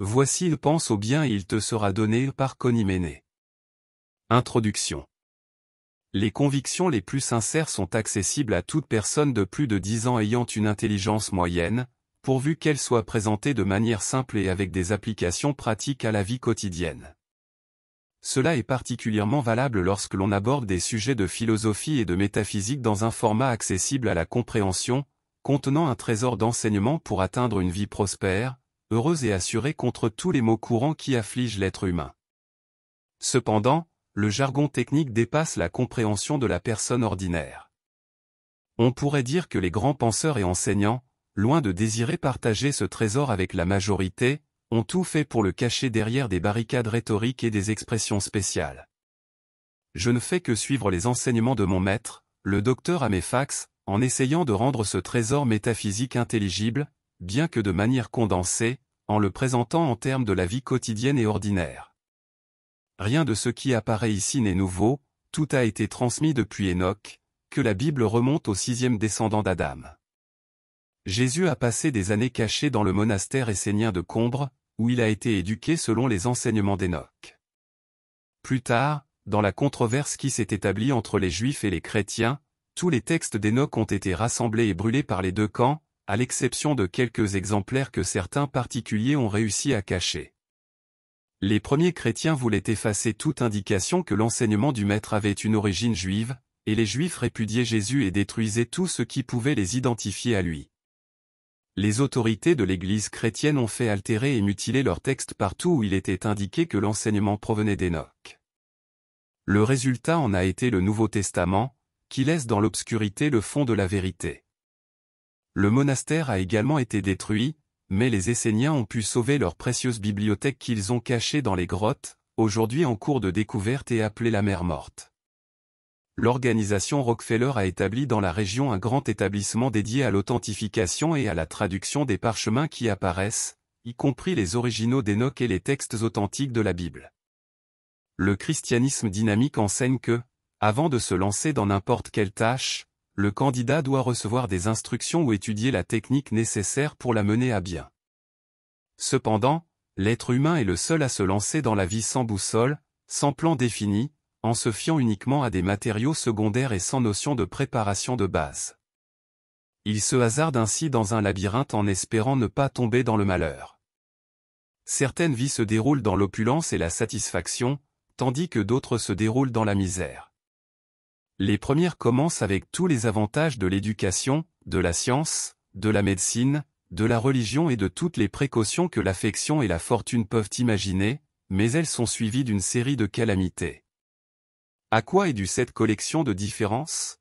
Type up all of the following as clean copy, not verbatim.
Voici pense au bien et il te sera donné par Coniménée. Introduction. Les convictions les plus sincères sont accessibles à toute personne de plus de 10 ans ayant une intelligence moyenne, pourvu qu'elles soient présentées de manière simple et avec des applications pratiques à la vie quotidienne. Cela est particulièrement valable lorsque l'on aborde des sujets de philosophie et de métaphysique dans un format accessible à la compréhension, contenant un trésor d'enseignements pour atteindre une vie prospère, heureuse et assurée contre tous les maux courants qui affligent l'être humain. Cependant, le jargon technique dépasse la compréhension de la personne ordinaire. On pourrait dire que les grands penseurs et enseignants, loin de désirer partager ce trésor avec la majorité, ont tout fait pour le cacher derrière des barricades rhétoriques et des expressions spéciales. Je ne fais que suivre les enseignements de mon maître, le docteur Améfax, en essayant de rendre ce trésor métaphysique intelligible, bien que de manière condensée, en le présentant en termes de la vie quotidienne et ordinaire. Rien de ce qui apparaît ici n'est nouveau, tout a été transmis depuis Enoch, que la Bible remonte au 6e descendant d'Adam. Jésus a passé des années caché dans le monastère essénien de Combre, où il a été éduqué selon les enseignements d'Enoch. Plus tard, dans la controverse qui s'est établie entre les Juifs et les chrétiens, tous les textes d'Enoch ont été rassemblés et brûlés par les deux camps, à l'exception de quelques exemplaires que certains particuliers ont réussi à cacher. Les premiers chrétiens voulaient effacer toute indication que l'enseignement du Maître avait une origine juive, et les Juifs répudiaient Jésus et détruisaient tout ce qui pouvait les identifier à lui. Les autorités de l'Église chrétienne ont fait altérer et mutiler leurs textes partout où il était indiqué que l'enseignement provenait d'Enoch. Le résultat en a été le Nouveau Testament, qui laisse dans l'obscurité le fond de la vérité. Le monastère a également été détruit, mais les Esséniens ont pu sauver leur précieuse bibliothèque qu'ils ont cachée dans les grottes, aujourd'hui en cours de découverte et appelée la mer morte. L'organisation Rockefeller a établi dans la région un grand établissement dédié à l'authentification et à la traduction des parchemins qui apparaissent, y compris les originaux d'Enoch et les textes authentiques de la Bible. Le christianisme dynamique enseigne que, avant de se lancer dans n'importe quelle tâche, le candidat doit recevoir des instructions ou étudier la technique nécessaire pour la mener à bien. Cependant, l'être humain est le seul à se lancer dans la vie sans boussole, sans plan défini, en se fiant uniquement à des matériaux secondaires et sans notion de préparation de base. Il se hasarde ainsi dans un labyrinthe en espérant ne pas tomber dans le malheur. Certaines vies se déroulent dans l'opulence et la satisfaction, tandis que d'autres se déroulent dans la misère. Les premières commencent avec tous les avantages de l'éducation, de la science, de la médecine, de la religion et de toutes les précautions que l'affection et la fortune peuvent imaginer, mais elles sont suivies d'une série de calamités. À quoi est due cette collection de différences?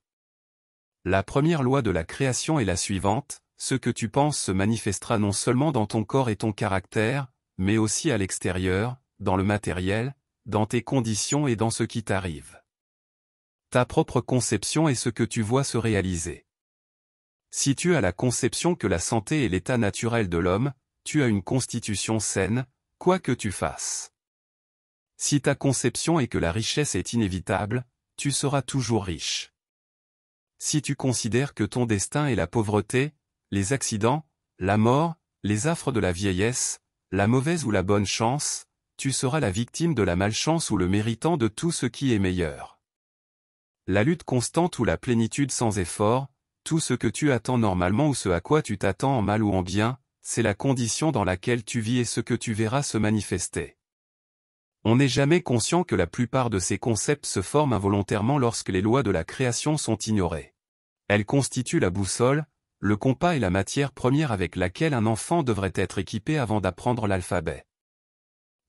La première loi de la création est la suivante: ce que tu penses se manifestera non seulement dans ton corps et ton caractère, mais aussi à l'extérieur, dans le matériel, dans tes conditions et dans ce qui t'arrive. Ta propre conception est ce que tu vois se réaliser. Si tu as la conception que la santé est l'état naturel de l'homme, tu as une constitution saine, quoi que tu fasses. Si ta conception est que la richesse est inévitable, tu seras toujours riche. Si tu considères que ton destin est la pauvreté, les accidents, la mort, les affres de la vieillesse, la mauvaise ou la bonne chance, tu seras la victime de la malchance ou le méritant de tout ce qui est meilleur. La lutte constante ou la plénitude sans effort, tout ce que tu attends normalement ou ce à quoi tu t'attends en mal ou en bien, c'est la condition dans laquelle tu vis et ce que tu verras se manifester. On n'est jamais conscient que la plupart de ces concepts se forment involontairement lorsque les lois de la création sont ignorées. Elles constituent la boussole, le compas et la matière première avec laquelle un enfant devrait être équipé avant d'apprendre l'alphabet.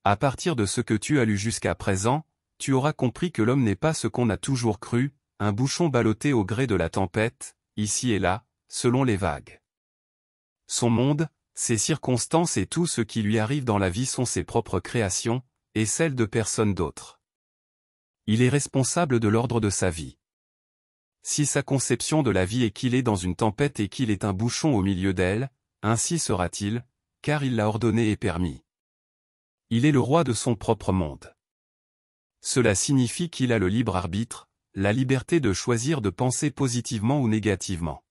À partir de ce que tu as lu jusqu'à présent, tu auras compris que l'homme n'est pas ce qu'on a toujours cru, un bouchon ballotté au gré de la tempête, ici et là, selon les vagues. Son monde, ses circonstances et tout ce qui lui arrive dans la vie sont ses propres créations, et celles de personne d'autre. Il est responsable de l'ordre de sa vie. Si sa conception de la vie est qu'il est dans une tempête et qu'il est un bouchon au milieu d'elle, ainsi sera-t-il, car il l'a ordonné et permis. Il est le roi de son propre monde. Cela signifie qu'il a le libre arbitre, la liberté de choisir de penser positivement ou négativement.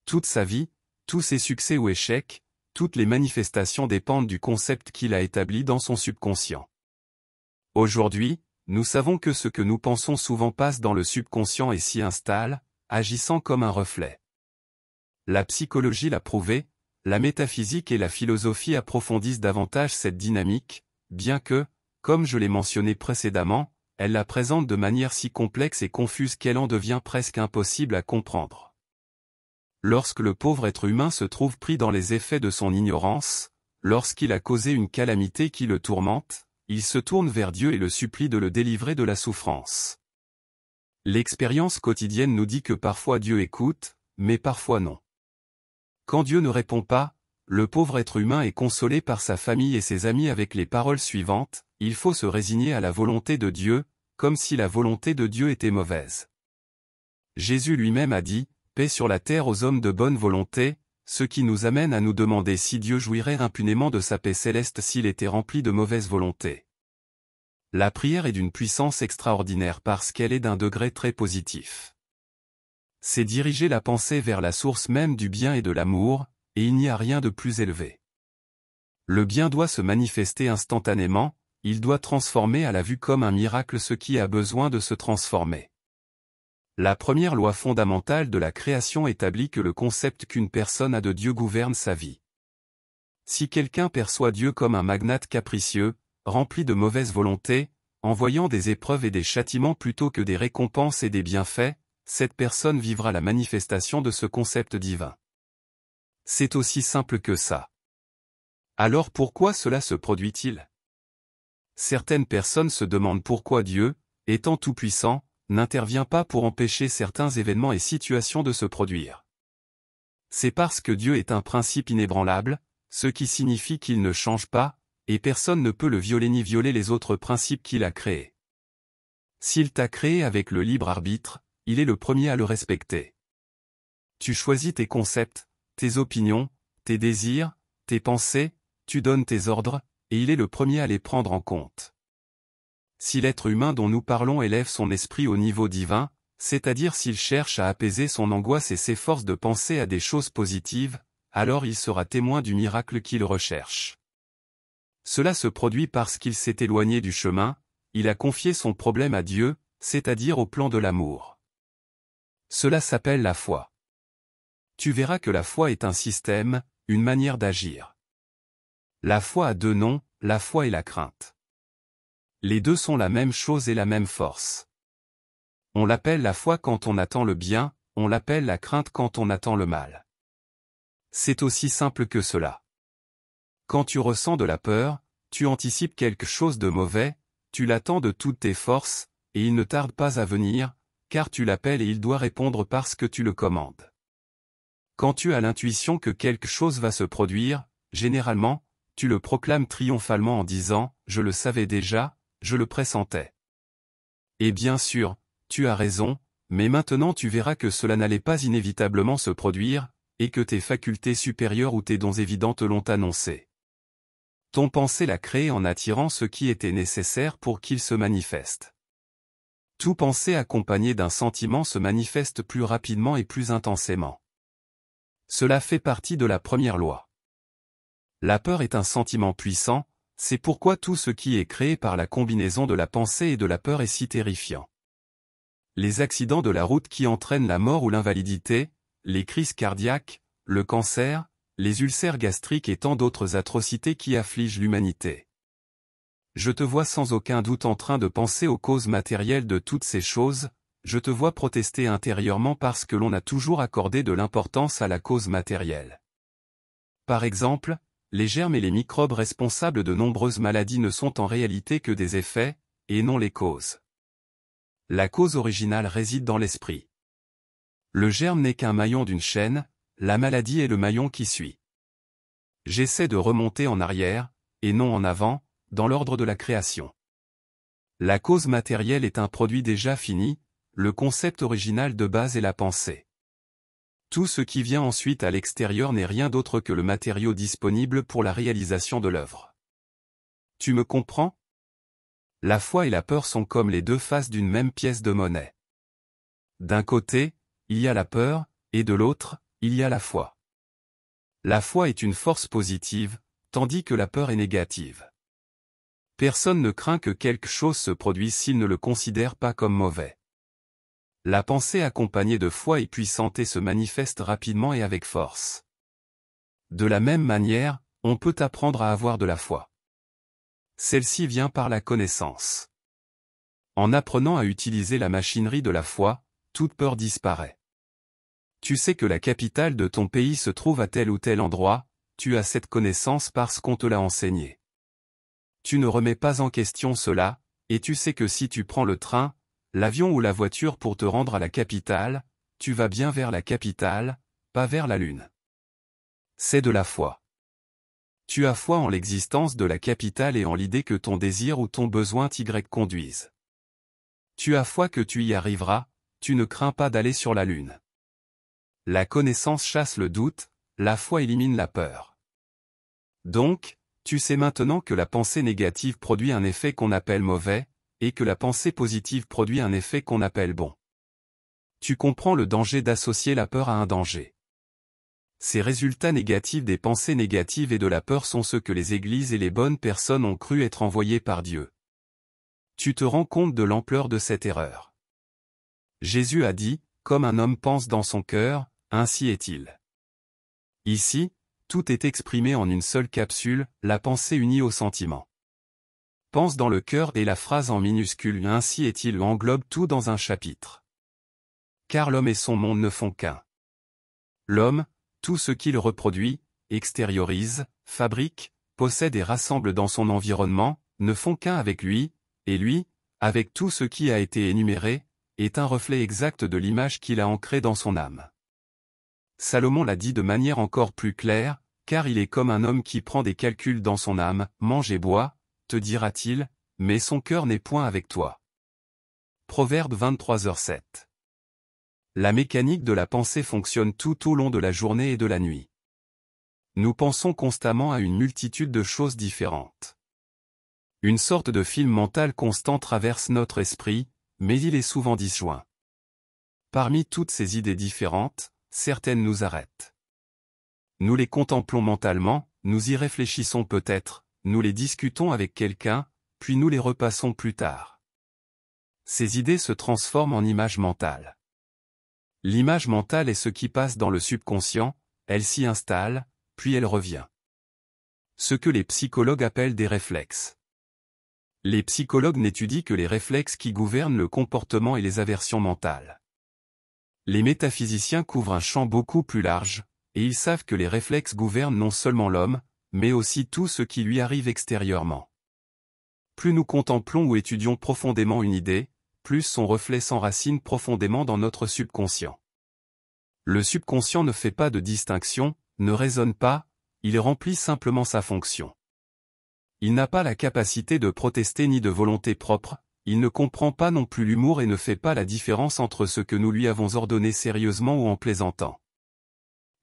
Toute sa vie, tous ses succès ou échecs, toutes les manifestations dépendent du concept qu'il a établi dans son subconscient. Aujourd'hui, nous savons que ce que nous pensons souvent passe dans le subconscient et s'y installe, agissant comme un reflet. La psychologie l'a prouvé, la métaphysique et la philosophie approfondissent davantage cette dynamique, bien que, comme je l'ai mentionné précédemment, elle la présente de manière si complexe et confuse qu'elle en devient presque impossible à comprendre. Lorsque le pauvre être humain se trouve pris dans les effets de son ignorance, lorsqu'il a causé une calamité qui le tourmente, il se tourne vers Dieu et le supplie de le délivrer de la souffrance. L'expérience quotidienne nous dit que parfois Dieu écoute, mais parfois non. Quand Dieu ne répond pas, le pauvre être humain est consolé par sa famille et ses amis avec les paroles suivantes: il faut se résigner à la volonté de Dieu, comme si la volonté de Dieu était mauvaise. Jésus lui-même a dit: paix sur la terre aux hommes de bonne volonté, ce qui nous amène à nous demander si Dieu jouirait impunément de sa paix céleste s'il était rempli de mauvaise volonté. La prière est d'une puissance extraordinaire parce qu'elle est d'un degré très positif. C'est diriger la pensée vers la source même du bien et de l'amour, et il n'y a rien de plus élevé. Le bien doit se manifester instantanément, il doit transformer à la vue comme un miracle ce qui a besoin de se transformer. La première loi fondamentale de la création établit que le concept qu'une personne a de Dieu gouverne sa vie. Si quelqu'un perçoit Dieu comme un magnate capricieux, rempli de mauvaise volonté, envoyant des épreuves et des châtiments plutôt que des récompenses et des bienfaits, cette personne vivra la manifestation de ce concept divin. C'est aussi simple que ça. Alors pourquoi cela se produit-il? Certaines personnes se demandent pourquoi Dieu, étant tout-puissant, n'intervient pas pour empêcher certains événements et situations de se produire. C'est parce que Dieu est un principe inébranlable, ce qui signifie qu'il ne change pas, et personne ne peut le violer ni violer les autres principes qu'il a créés. S'il t'a créé avec le libre arbitre, il est le premier à le respecter. Tu choisis tes concepts, tes opinions, tes désirs, tes pensées, tu donnes tes ordres, et il est le premier à les prendre en compte. Si l'être humain dont nous parlons élève son esprit au niveau divin, c'est-à-dire s'il cherche à apaiser son angoisse et s'efforce de penser à des choses positives, alors il sera témoin du miracle qu'il recherche. Cela se produit parce qu'il s'est éloigné du chemin, il a confié son problème à Dieu, c'est-à-dire au plan de l'amour. Cela s'appelle la foi. Tu verras que la foi est un système, une manière d'agir. La foi a deux noms, la foi et la crainte. Les deux sont la même chose et la même force. On l'appelle la foi quand on attend le bien, on l'appelle la crainte quand on attend le mal. C'est aussi simple que cela. Quand tu ressens de la peur, tu anticipes quelque chose de mauvais, tu l'attends de toutes tes forces, et il ne tarde pas à venir, car tu l'appelles et il doit répondre parce que tu le commandes. Quand tu as l'intuition que quelque chose va se produire, généralement, tu le proclames triomphalement en disant « Je le savais déjà, je le pressentais ». Et bien sûr, tu as raison, mais maintenant tu verras que cela n'allait pas inévitablement se produire, et que tes facultés supérieures ou tes dons évidents te l'ont annoncé. Ton pensée l'a créé en attirant ce qui était nécessaire pour qu'il se manifeste. Tout pensée accompagnée d'un sentiment se manifeste plus rapidement et plus intensément. Cela fait partie de la première loi. La peur est un sentiment puissant, c'est pourquoi tout ce qui est créé par la combinaison de la pensée et de la peur est si terrifiant. Les accidents de la route qui entraînent la mort ou l'invalidité, les crises cardiaques, le cancer, les ulcères gastriques et tant d'autres atrocités qui affligent l'humanité. Je te vois sans aucun doute en train de penser aux causes matérielles de toutes ces choses, je te vois protester intérieurement parce que l'on a toujours accordé de l'importance à la cause matérielle. Par exemple, les germes et les microbes responsables de nombreuses maladies ne sont en réalité que des effets, et non les causes. La cause originale réside dans l'esprit. Le germe n'est qu'un maillon d'une chaîne, la maladie est le maillon qui suit. J'essaie de remonter en arrière, et non en avant, dans l'ordre de la création. La cause matérielle est un produit déjà fini, le concept original de base est la pensée. Tout ce qui vient ensuite à l'extérieur n'est rien d'autre que le matériau disponible pour la réalisation de l'œuvre. Tu me comprends? La foi et la peur sont comme les deux faces d'une même pièce de monnaie. D'un côté, il y a la peur, et de l'autre, il y a la foi. La foi est une force positive, tandis que la peur est négative. Personne ne craint que quelque chose se produise s'il ne le considère pas comme mauvais. La pensée accompagnée de foi est puissante et se manifeste rapidement et avec force. De la même manière, on peut apprendre à avoir de la foi. Celle-ci vient par la connaissance. En apprenant à utiliser la machinerie de la foi, toute peur disparaît. Tu sais que la capitale de ton pays se trouve à tel ou tel endroit, tu as cette connaissance parce qu'on te l'a enseigné. Tu ne remets pas en question cela, et tu sais que si tu prends le train, l'avion ou la voiture pour te rendre à la capitale, tu vas bien vers la capitale, pas vers la lune. C'est de la foi. Tu as foi en l'existence de la capitale et en l'idée que ton désir ou ton besoin t'y conduise. Tu as foi que tu y arriveras, tu ne crains pas d'aller sur la lune. La connaissance chasse le doute, la foi élimine la peur. Donc, tu sais maintenant que la pensée négative produit un effet qu'on appelle mauvais, et que la pensée positive produit un effet qu'on appelle bon. Tu comprends le danger d'associer la peur à un danger. Ces résultats négatifs des pensées négatives et de la peur sont ceux que les églises et les bonnes personnes ont cru être envoyés par Dieu. Tu te rends compte de l'ampleur de cette erreur. Jésus a dit, comme un homme pense dans son cœur, ainsi est-il. Ici, tout est exprimé en une seule capsule, la pensée unie au sentiment. Pense dans le cœur et la phrase en minuscule ainsi est-il englobe tout dans un chapitre. Car l'homme et son monde ne font qu'un. L'homme, tout ce qu'il reproduit, extériorise, fabrique, possède et rassemble dans son environnement, ne font qu'un avec lui, et lui, avec tout ce qui a été énuméré, est un reflet exact de l'image qu'il a ancrée dans son âme. Salomon l'a dit de manière encore plus claire, car il est comme un homme qui prend des calculs dans son âme, mange et boit, te dira-t-il, mais son cœur n'est point avec toi. Proverbe 23h7. La mécanique de la pensée fonctionne tout au long de la journée et de la nuit. Nous pensons constamment à une multitude de choses différentes. Une sorte de fil mental constant traverse notre esprit, mais il est souvent disjoint. Parmi toutes ces idées différentes, certaines nous arrêtent. Nous les contemplons mentalement, nous y réfléchissons peut-être, nous les discutons avec quelqu'un, puis nous les repassons plus tard. Ces idées se transforment en images mentales. L'image mentale est ce qui passe dans le subconscient, elle s'y installe, puis elle revient. Ce que les psychologues appellent des réflexes. Les psychologues n'étudient que les réflexes qui gouvernent le comportement et les aversions mentales. Les métaphysiciens couvrent un champ beaucoup plus large, et ils savent que les réflexes gouvernent non seulement l'homme, mais aussi tout ce qui lui arrive extérieurement. Plus nous contemplons ou étudions profondément une idée, plus son reflet s'enracine profondément dans notre subconscient. Le subconscient ne fait pas de distinction, ne raisonne pas, il remplit simplement sa fonction. Il n'a pas la capacité de protester ni de volonté propre, il ne comprend pas non plus l'humour et ne fait pas la différence entre ce que nous lui avons ordonné sérieusement ou en plaisantant.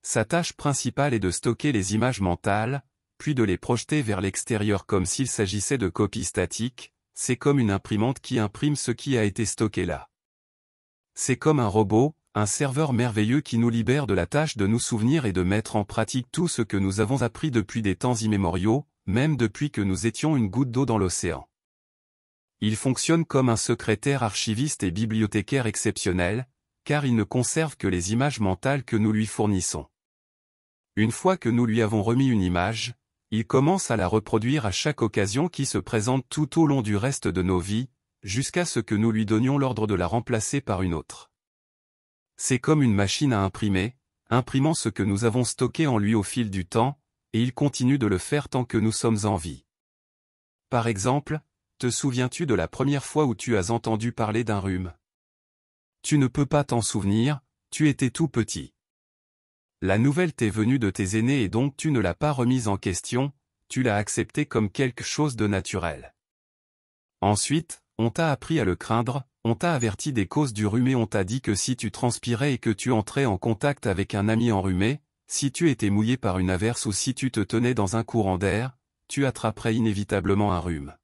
Sa tâche principale est de stocker les images mentales, puis de les projeter vers l'extérieur comme s'il s'agissait de copies statiques, c'est comme une imprimante qui imprime ce qui a été stocké là. C'est comme un robot, un serveur merveilleux qui nous libère de la tâche de nous souvenir et de mettre en pratique tout ce que nous avons appris depuis des temps immémoriaux, même depuis que nous étions une goutte d'eau dans l'océan. Il fonctionne comme un secrétaire archiviste et bibliothécaire exceptionnel, car il ne conserve que les images mentales que nous lui fournissons. Une fois que nous lui avons remis une image, il commence à la reproduire à chaque occasion qui se présente tout au long du reste de nos vies, jusqu'à ce que nous lui donnions l'ordre de la remplacer par une autre. C'est comme une machine à imprimer, imprimant ce que nous avons stocké en lui au fil du temps, et il continue de le faire tant que nous sommes en vie. Par exemple, te souviens-tu de la première fois où tu as entendu parler d'un rhume? Tu ne peux pas t'en souvenir, tu étais tout petit. La nouvelle t'est venue de tes aînés et donc tu ne l'as pas remise en question, tu l'as acceptée comme quelque chose de naturel. Ensuite, on t'a appris à le craindre, on t'a averti des causes du rhume et on t'a dit que si tu transpirais et que tu entrais en contact avec un ami enrhumé, si tu étais mouillé par une averse ou si tu te tenais dans un courant d'air, tu attraperais inévitablement un rhume.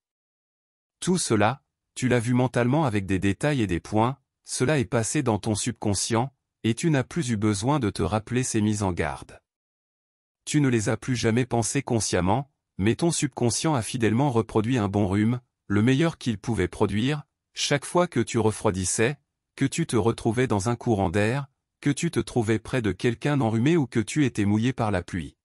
Tout cela, tu l'as vu mentalement avec des détails et des points, cela est passé dans ton subconscient, et tu n'as plus eu besoin de te rappeler ces mises en garde. tu ne les as plus jamais pensés consciemment, mais ton subconscient a fidèlement reproduit un bon rhume, le meilleur qu'il pouvait produire, chaque fois que tu refroidissais, que tu te retrouvais dans un courant d'air, que tu te trouvais près de quelqu'un d'enrhumé ou que tu étais mouillé par la pluie.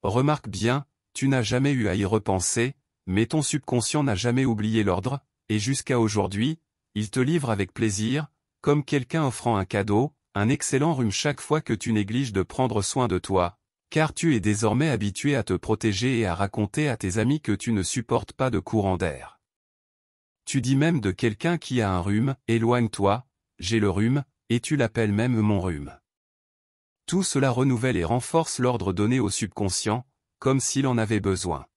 Remarque bien, tu n'as jamais eu à y repenser, mais ton subconscient n'a jamais oublié l'ordre, et jusqu'à aujourd'hui, il te livre avec plaisir, comme quelqu'un offrant un cadeau, un excellent rhume chaque fois que tu négliges de prendre soin de toi, car tu es désormais habitué à te protéger et à raconter à tes amis que tu ne supportes pas de courant d'air. Tu dis même de quelqu'un qui a un rhume, éloigne-toi, j'ai le rhume, et tu l'appelles même mon rhume. Tout cela renouvelle et renforce l'ordre donné au subconscient, comme s'il en avait besoin.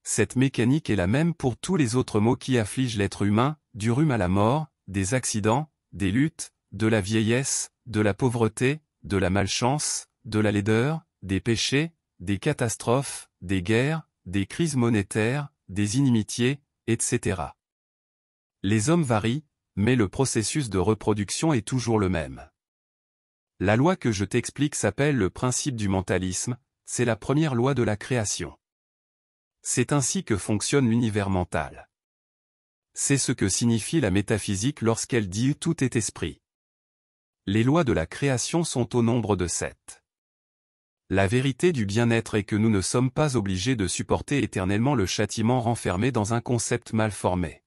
Cette mécanique est la même pour tous les autres maux qui affligent l'être humain, du rhume à la mort, des accidents, des luttes, de la vieillesse, de la pauvreté, de la malchance, de la laideur, des péchés, des catastrophes, des guerres, des crises monétaires, des inimitiés, etc. Les hommes varient, mais le processus de reproduction est toujours le même. La loi que je t'explique s'appelle le principe du mentalisme, c'est la première loi de la création. C'est ainsi que fonctionne l'univers mental. C'est ce que signifie la métaphysique lorsqu'elle dit « tout est esprit ». Les lois de la création sont au nombre de 7. La vérité du bien-être est que nous ne sommes pas obligés de supporter éternellement le châtiment renfermé dans un concept mal formé.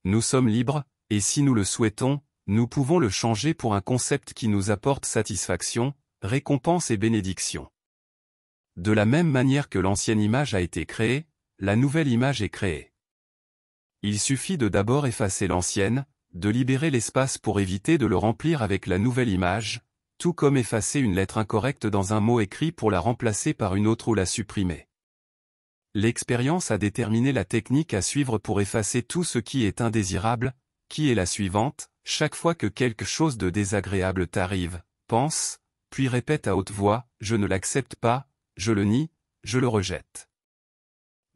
Nous sommes libres, et si nous le souhaitons, nous pouvons le changer pour un concept qui nous apporte satisfaction, récompense et bénédiction. De la même manière que l'ancienne image a été créée, la nouvelle image est créée. Il suffit de d'abord effacer l'ancienne, de libérer l'espace pour éviter de le remplir avec la nouvelle image, tout comme effacer une lettre incorrecte dans un mot écrit pour la remplacer par une autre ou la supprimer. L'expérience a déterminé la technique à suivre pour effacer tout ce qui est indésirable, qui est la suivante: chaque fois que quelque chose de désagréable t'arrive, pense, puis répète à haute voix, je ne l'accepte pas, je le nie, je le rejette.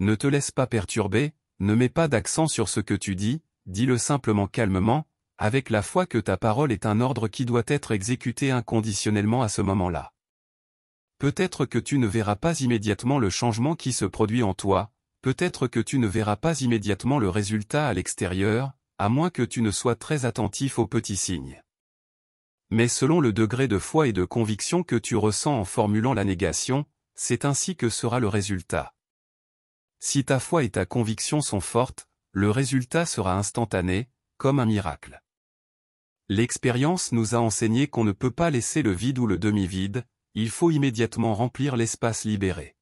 Ne te laisse pas perturber, ne mets pas d'accent sur ce que tu dis, dis-le simplement calmement, avec la foi que ta parole est un ordre qui doit être exécuté inconditionnellement à ce moment-là. Peut-être que tu ne verras pas immédiatement le changement qui se produit en toi, peut-être que tu ne verras pas immédiatement le résultat à l'extérieur, à moins que tu ne sois très attentif aux petits signes. Mais selon le degré de foi et de conviction que tu ressens en formulant la négation, c'est ainsi que sera le résultat. Si ta foi et ta conviction sont fortes, le résultat sera instantané, comme un miracle. L'expérience nous a enseigné qu'on ne peut pas laisser le vide ou le demi-vide, il faut immédiatement remplir l'espace libéré.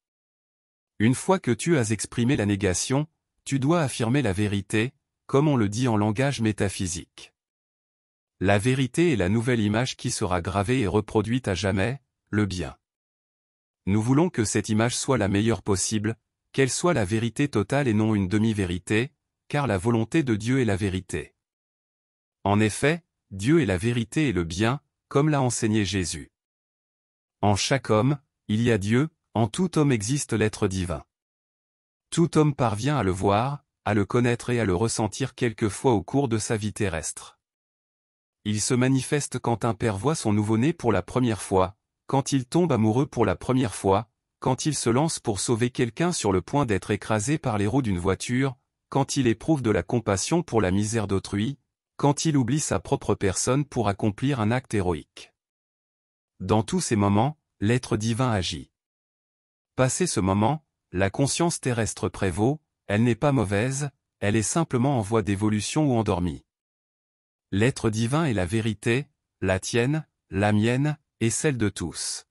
Une fois que tu as exprimé la négation, tu dois affirmer la vérité, comme on le dit en langage métaphysique. La vérité est la nouvelle image qui sera gravée et reproduite à jamais, le bien. Nous voulons que cette image soit la meilleure possible, qu'elle soit la vérité totale et non une demi-vérité, car la volonté de Dieu est la vérité. En effet, Dieu est la vérité et le bien, comme l'a enseigné Jésus. En chaque homme, il y a Dieu, en tout homme existe l'être divin. Tout homme parvient à le voir, à le connaître et à le ressentir quelquefois au cours de sa vie terrestre. Il se manifeste quand un père voit son nouveau-né pour la première fois, quand il tombe amoureux pour la première fois, quand il se lance pour sauver quelqu'un sur le point d'être écrasé par les roues d'une voiture, quand il éprouve de la compassion pour la misère d'autrui, quand il oublie sa propre personne pour accomplir un acte héroïque. Dans tous ces moments, l'être divin agit. Passé ce moment, la conscience terrestre prévaut, elle n'est pas mauvaise, elle est simplement en voie d'évolution ou endormie. L'être divin est la vérité, la tienne, la mienne, et celle de tous.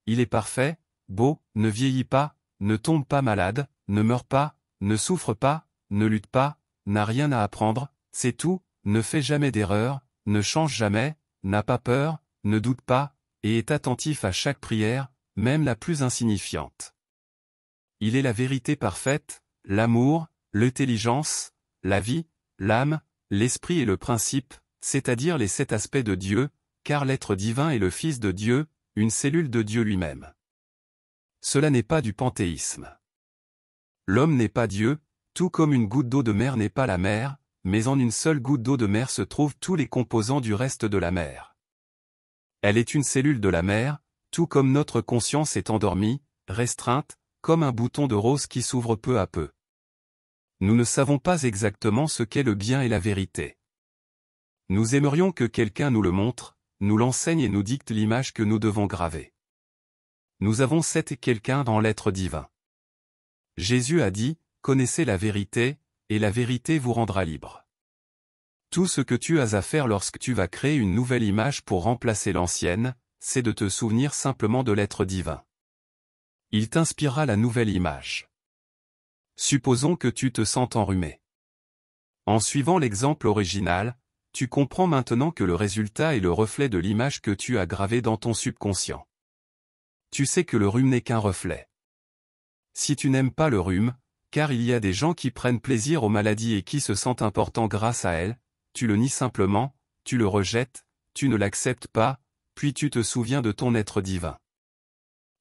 Il est parfait, beau, ne vieillit pas, ne tombe pas malade, ne meurt pas, ne souffre pas, ne lutte pas, n'a rien à apprendre, c'est tout, ne fait jamais d'erreur, ne change jamais, n'a pas peur, ne doute pas, et est attentif à chaque prière, même la plus insignifiante. Il est la vérité parfaite, l'amour, l'intelligence, la vie, l'âme, l'esprit et le principe, c'est-à-dire les 7 aspects de Dieu, car l'être divin est le Fils de Dieu, une cellule de Dieu lui-même. Cela n'est pas du panthéisme. L'homme n'est pas Dieu, tout comme une goutte d'eau de mer n'est pas la mer, mais en une seule goutte d'eau de mer se trouvent tous les composants du reste de la mer. Elle est une cellule de la mer, Tout comme notre conscience est endormie, restreinte, comme un bouton de rose qui s'ouvre peu à peu. Nous ne savons pas exactement ce qu'est le bien et la vérité. Nous aimerions que quelqu'un nous le montre, nous l'enseigne et nous dicte l'image que nous devons graver. Nous avons cet quelqu'un dans l'être divin. Jésus a dit, « Connaissez la vérité, et la vérité vous rendra libre. » Tout ce que tu as à faire lorsque tu vas créer une nouvelle image pour remplacer l'ancienne, c'est de te souvenir simplement de l'être divin. Il t'inspirera la nouvelle image. Supposons que tu te sentes enrhumé. En suivant l'exemple original, tu comprends maintenant que le résultat est le reflet de l'image que tu as gravée dans ton subconscient. Tu sais que le rhume n'est qu'un reflet. Si tu n'aimes pas le rhume, car il y a des gens qui prennent plaisir aux maladies et qui se sentent importants grâce à elles, tu le nies simplement, tu le rejettes, tu ne l'acceptes pas, puis tu te souviens de ton être divin.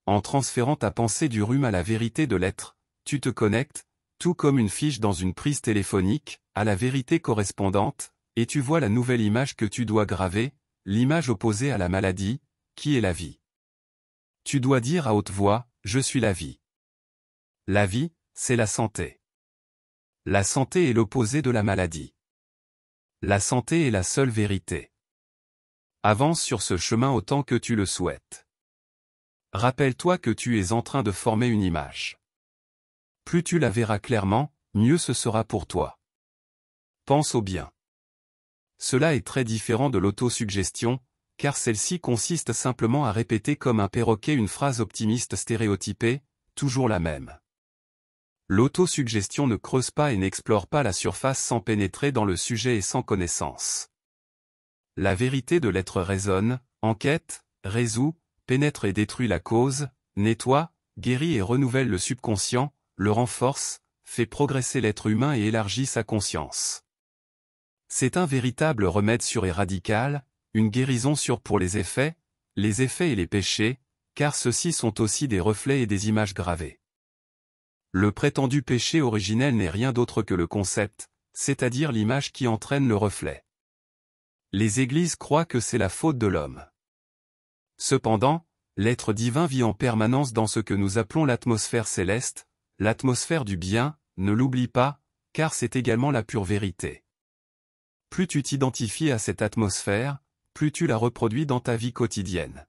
En transférant ta pensée du rhume à la vérité de l'être, tu te connectes, tout comme une fiche dans une prise téléphonique, à la vérité correspondante, et tu vois la nouvelle image que tu dois graver, l'image opposée à la maladie, qui est la vie. Tu dois dire à haute voix, « Je suis la vie ». La vie, c'est la santé. La santé est l'opposé de la maladie. La santé est la seule vérité. Avance sur ce chemin autant que tu le souhaites. Rappelle-toi que tu es en train de former une image. Plus tu la verras clairement, mieux ce sera pour toi. Pense au bien. Cela est très différent de l'autosuggestion, car celle-ci consiste simplement à répéter comme un perroquet une phrase optimiste stéréotypée, toujours la même. L'autosuggestion ne creuse pas et n'explore pas la surface sans pénétrer dans le sujet et sans connaissance. La vérité de l'être résonne, enquête, résout, pénètre et détruit la cause, nettoie, guérit et renouvelle le subconscient, le renforce, fait progresser l'être humain et élargit sa conscience. C'est un véritable remède sûr et radical, une guérison sûre pour les effets et les péchés, car ceux-ci sont aussi des reflets et des images gravées. Le prétendu péché originel n'est rien d'autre que le concept, c'est-à-dire l'image qui entraîne le reflet. Les églises croient que c'est la faute de l'homme. Cependant, l'être divin vit en permanence dans ce que nous appelons l'atmosphère céleste, l'atmosphère du bien, ne l'oublie pas, car c'est également la pure vérité. Plus tu t'identifies à cette atmosphère, plus tu la reproduis dans ta vie quotidienne.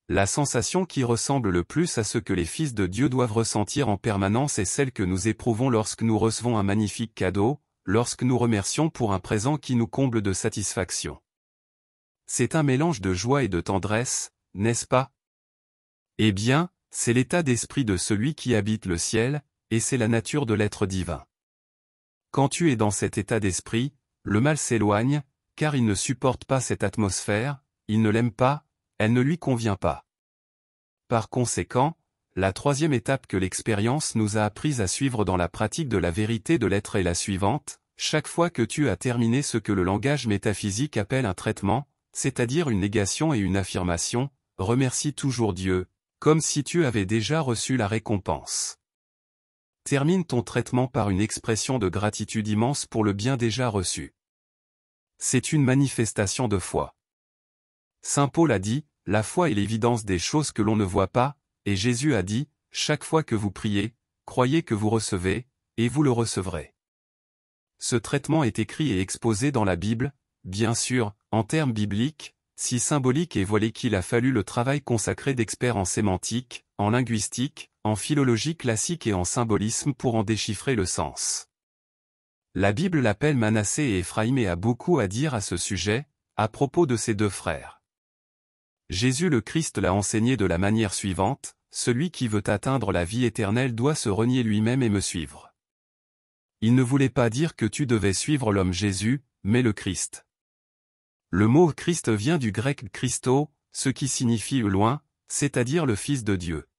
La sensation qui ressemble le plus à ce que les fils de Dieu doivent ressentir en permanence est celle que nous éprouvons lorsque nous recevons un magnifique cadeau, lorsque nous remercions pour un présent qui nous comble de satisfaction. C'est un mélange de joie et de tendresse, n'est-ce pas? Eh bien, c'est l'état d'esprit de celui qui habite le ciel, et c'est la nature de l'être divin. Quand tu es dans cet état d'esprit, le mal s'éloigne, car il ne supporte pas cette atmosphère, il ne l'aime pas, elle ne lui convient pas. Par conséquent, la troisième étape que l'expérience nous a appris à suivre dans la pratique de la vérité de l'être est la suivante: chaque fois que tu as terminé ce que le langage métaphysique appelle un traitement, c'est-à-dire une négation et une affirmation, remercie toujours Dieu, comme si tu avais déjà reçu la récompense. Termine ton traitement par une expression de gratitude immense pour le bien déjà reçu. C'est une manifestation de foi. Saint Paul a dit, « La foi est l'évidence des choses que l'on ne voit pas », et Jésus a dit, « Chaque fois que vous priez, croyez que vous recevez, et vous le recevrez. » Ce traitement est écrit et exposé dans la Bible, bien sûr, en termes bibliques, si symboliques et voilés qu'il a fallu le travail consacré d'experts en sémantique, en linguistique, en philologie classique et en symbolisme pour en déchiffrer le sens. La Bible l'appelle Manassé et Éphraïm et a beaucoup à dire à ce sujet, à propos de ses deux frères. Jésus le Christ l'a enseigné de la manière suivante: celui qui veut atteindre la vie éternelle doit se renier lui-même et me suivre. Il ne voulait pas dire que tu devais suivre l'homme Jésus, mais le Christ. Le mot Christ vient du grec Christo, ce qui signifie loin, c'est-à-dire le Fils de Dieu.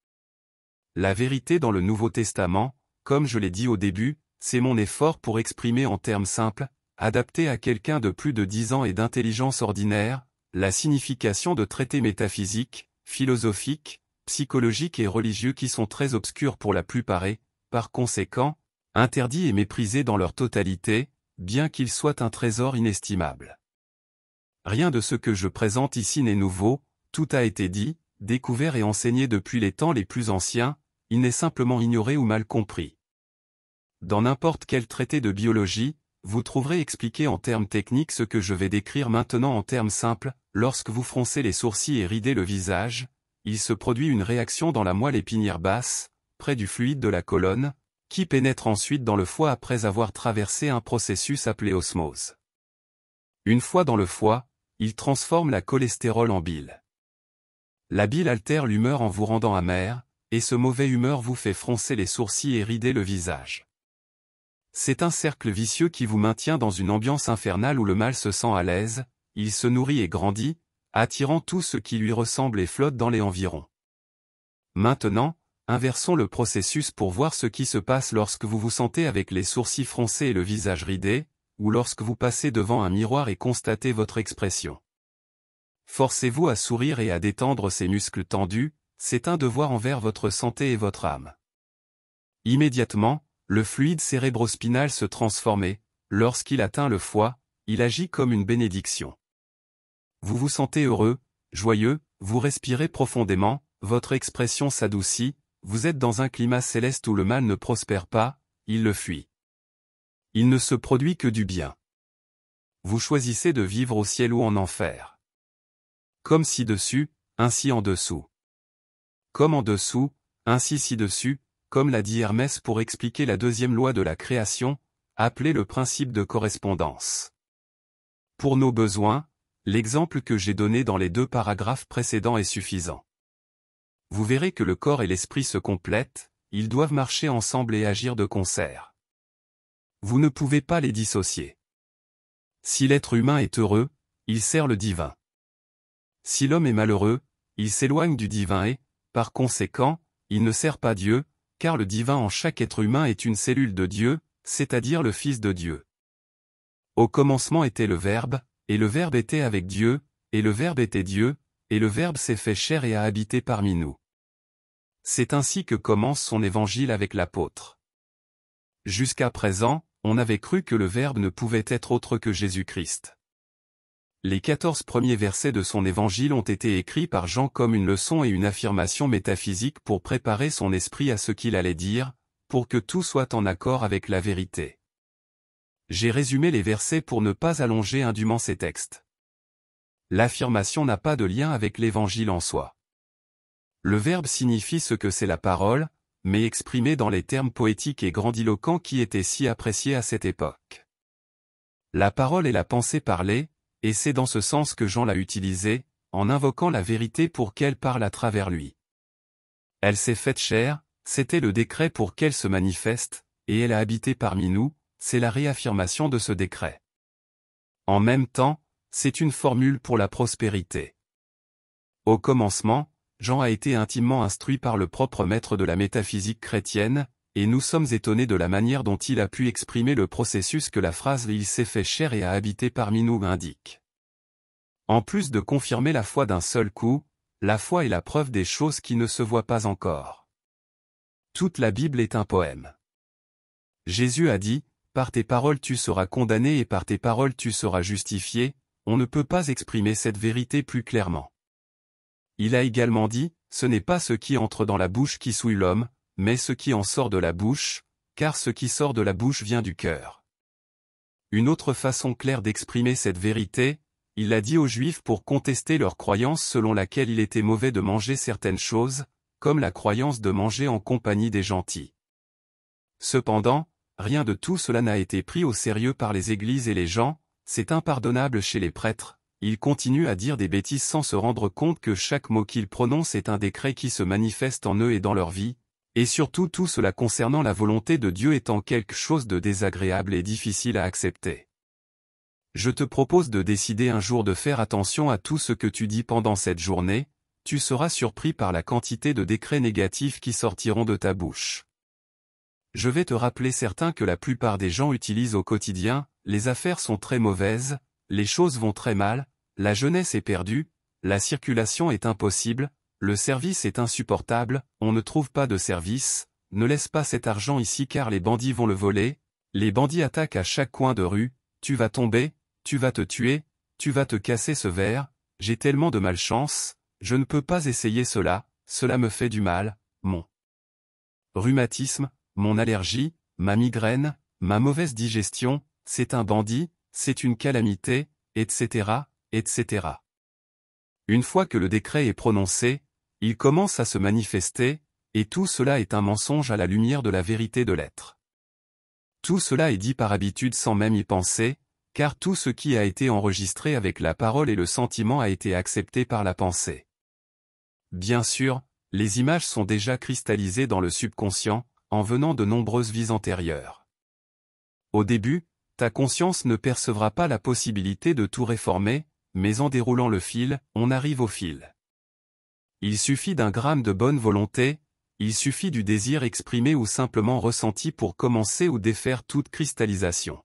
La vérité dans le Nouveau Testament, comme je l'ai dit au début, c'est mon effort pour exprimer en termes simples, adaptés à quelqu'un de plus de 10 ans et d'intelligence ordinaire, la signification de traités métaphysiques, philosophiques, psychologiques et religieux qui sont très obscurs pour la plupart et, par conséquent, interdits et méprisés dans leur totalité, bien qu'ils soient un trésor inestimable. Rien de ce que je présente ici n'est nouveau, tout a été dit, découvert et enseigné depuis les temps les plus anciens, il n'est simplement ignoré ou mal compris. Dans n'importe quel traité de biologie, vous trouverez expliqué en termes techniques ce que je vais décrire maintenant en termes simples. Lorsque vous froncez les sourcils et ridez le visage, il se produit une réaction dans la moelle épinière basse, près du fluide de la colonne, qui pénètre ensuite dans le foie après avoir traversé un processus appelé osmose. Une fois dans le foie, il transforme la cholestérol en bile. La bile altère l'humeur en vous rendant amer, et ce mauvais humeur vous fait froncer les sourcils et rider le visage. C'est un cercle vicieux qui vous maintient dans une ambiance infernale où le mal se sent à l'aise, il se nourrit et grandit, attirant tout ce qui lui ressemble et flotte dans les environs. Maintenant, inversons le processus pour voir ce qui se passe lorsque vous vous sentez avec les sourcils froncés et le visage ridé, ou lorsque vous passez devant un miroir et constatez votre expression. Forcez-vous à sourire et à détendre ces muscles tendus, c'est un devoir envers votre santé et votre âme. Immédiatement, le fluide cérébrospinal se transforme et, lorsqu'il atteint le foie, il agit comme une bénédiction. Vous vous sentez heureux, joyeux, vous respirez profondément, votre expression s'adoucit, vous êtes dans un climat céleste où le mal ne prospère pas, il le fuit. Il ne se produit que du bien. Vous choisissez de vivre au ciel ou en enfer. Comme ci-dessus, ainsi en dessous. Comme en dessous, ainsi ci-dessus, comme l'a dit Hermès pour expliquer la deuxième loi de la création, appelée le principe de correspondance. Pour nos besoins, l'exemple que j'ai donné dans les 2 paragraphes précédents est suffisant. Vous verrez que le corps et l'esprit se complètent, ils doivent marcher ensemble et agir de concert. Vous ne pouvez pas les dissocier. Si l'être humain est heureux, il sert le divin. Si l'homme est malheureux, il s'éloigne du divin et, par conséquent, il ne sert pas Dieu, car le divin en chaque être humain est une cellule de Dieu, c'est-à-dire le Fils de Dieu. Au commencement était le Verbe, et le Verbe était avec Dieu, et le Verbe était Dieu, et le Verbe s'est fait chair et a habité parmi nous. C'est ainsi que commence son évangile avec l'apôtre. Jusqu'à présent, on avait cru que le Verbe ne pouvait être autre que Jésus-Christ. Les 14 premiers versets de son évangile ont été écrits par Jean comme une leçon et une affirmation métaphysique pour préparer son esprit à ce qu'il allait dire, pour que tout soit en accord avec la vérité. J'ai résumé les versets pour ne pas allonger indûment ces textes. L'affirmation n'a pas de lien avec l'évangile en soi. Le Verbe signifie ce que c'est la parole, mais exprimé dans les termes poétiques et grandiloquents qui étaient si appréciés à cette époque. La parole est la pensée parlée, et c'est dans ce sens que Jean l'a utilisée, en invoquant la vérité pour qu'elle parle à travers lui. Elle s'est faite chair, c'était le décret pour qu'elle se manifeste, et elle a habité parmi nous, c'est la réaffirmation de ce décret. En même temps, c'est une formule pour la prospérité. Au commencement, Jean a été intimement instruit par le propre maître de la métaphysique chrétienne, et nous sommes étonnés de la manière dont il a pu exprimer le processus que la phrase « il s'est fait chair et a habité parmi nous » indique. En plus de confirmer la foi d'un seul coup, la foi est la preuve des choses qui ne se voient pas encore. Toute la Bible est un poème. Jésus a dit, « Par tes paroles tu seras condamné et par tes paroles tu seras justifié », on ne peut pas exprimer cette vérité plus clairement. Il a également dit, « Ce n'est pas ce qui entre dans la bouche qui souille l'homme, mais ce qui en sort de la bouche, car ce qui sort de la bouche vient du cœur. » Une autre façon claire d'exprimer cette vérité, il l'a dit aux Juifs pour contester leur croyance selon laquelle il était mauvais de manger certaines choses, comme la croyance de manger en compagnie des gentils. Cependant, rien de tout cela n'a été pris au sérieux par les églises et les gens, c'est impardonnable chez les prêtres, ils continuent à dire des bêtises sans se rendre compte que chaque mot qu'ils prononcent est un décret qui se manifeste en eux et dans leur vie, et surtout tout cela concernant la volonté de Dieu étant quelque chose de désagréable et difficile à accepter. Je te propose de décider un jour de faire attention à tout ce que tu dis pendant cette journée, tu seras surpris par la quantité de décrets négatifs qui sortiront de ta bouche. Je vais te rappeler certains que la plupart des gens utilisent au quotidien, les affaires sont très mauvaises, les choses vont très mal, la jeunesse est perdue, la circulation est impossible, le service est insupportable, on ne trouve pas de service, ne laisse pas cet argent ici car les bandits vont le voler, les bandits attaquent à chaque coin de rue, tu vas tomber, tu vas te tuer, tu vas te casser ce verre, j'ai tellement de malchance, je ne peux pas essayer cela, cela me fait du mal, mon rhumatisme, mon allergie, ma migraine, ma mauvaise digestion, c'est un bandit, c'est une calamité, etc., etc. Une fois que le décret est prononcé, il commence à se manifester, et tout cela est un mensonge à la lumière de la vérité de l'être. Tout cela est dit par habitude sans même y penser, car tout ce qui a été enregistré avec la parole et le sentiment a été accepté par la pensée. Bien sûr, les images sont déjà cristallisées dans le subconscient, en venant de nombreuses vies antérieures. Au début, ta conscience ne percevra pas la possibilité de tout réformer, mais en déroulant le fil, on arrive au fil. Il suffit d'un gramme de bonne volonté, il suffit du désir exprimé ou simplement ressenti pour commencer ou défaire toute cristallisation.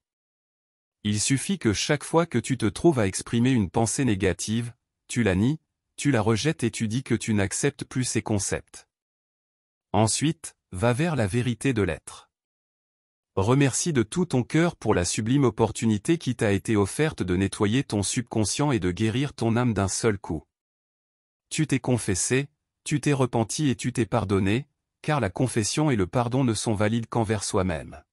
Il suffit que chaque fois que tu te trouves à exprimer une pensée négative, tu la nies, tu la rejettes et tu dis que tu n'acceptes plus ces concepts. Ensuite, va vers la vérité de l'être. Remercie de tout ton cœur pour la sublime opportunité qui t'a été offerte de nettoyer ton subconscient et de guérir ton âme d'un seul coup. Tu t'es confessé, tu t'es repenti et tu t'es pardonné, car la confession et le pardon ne sont valides qu'envers soi-même.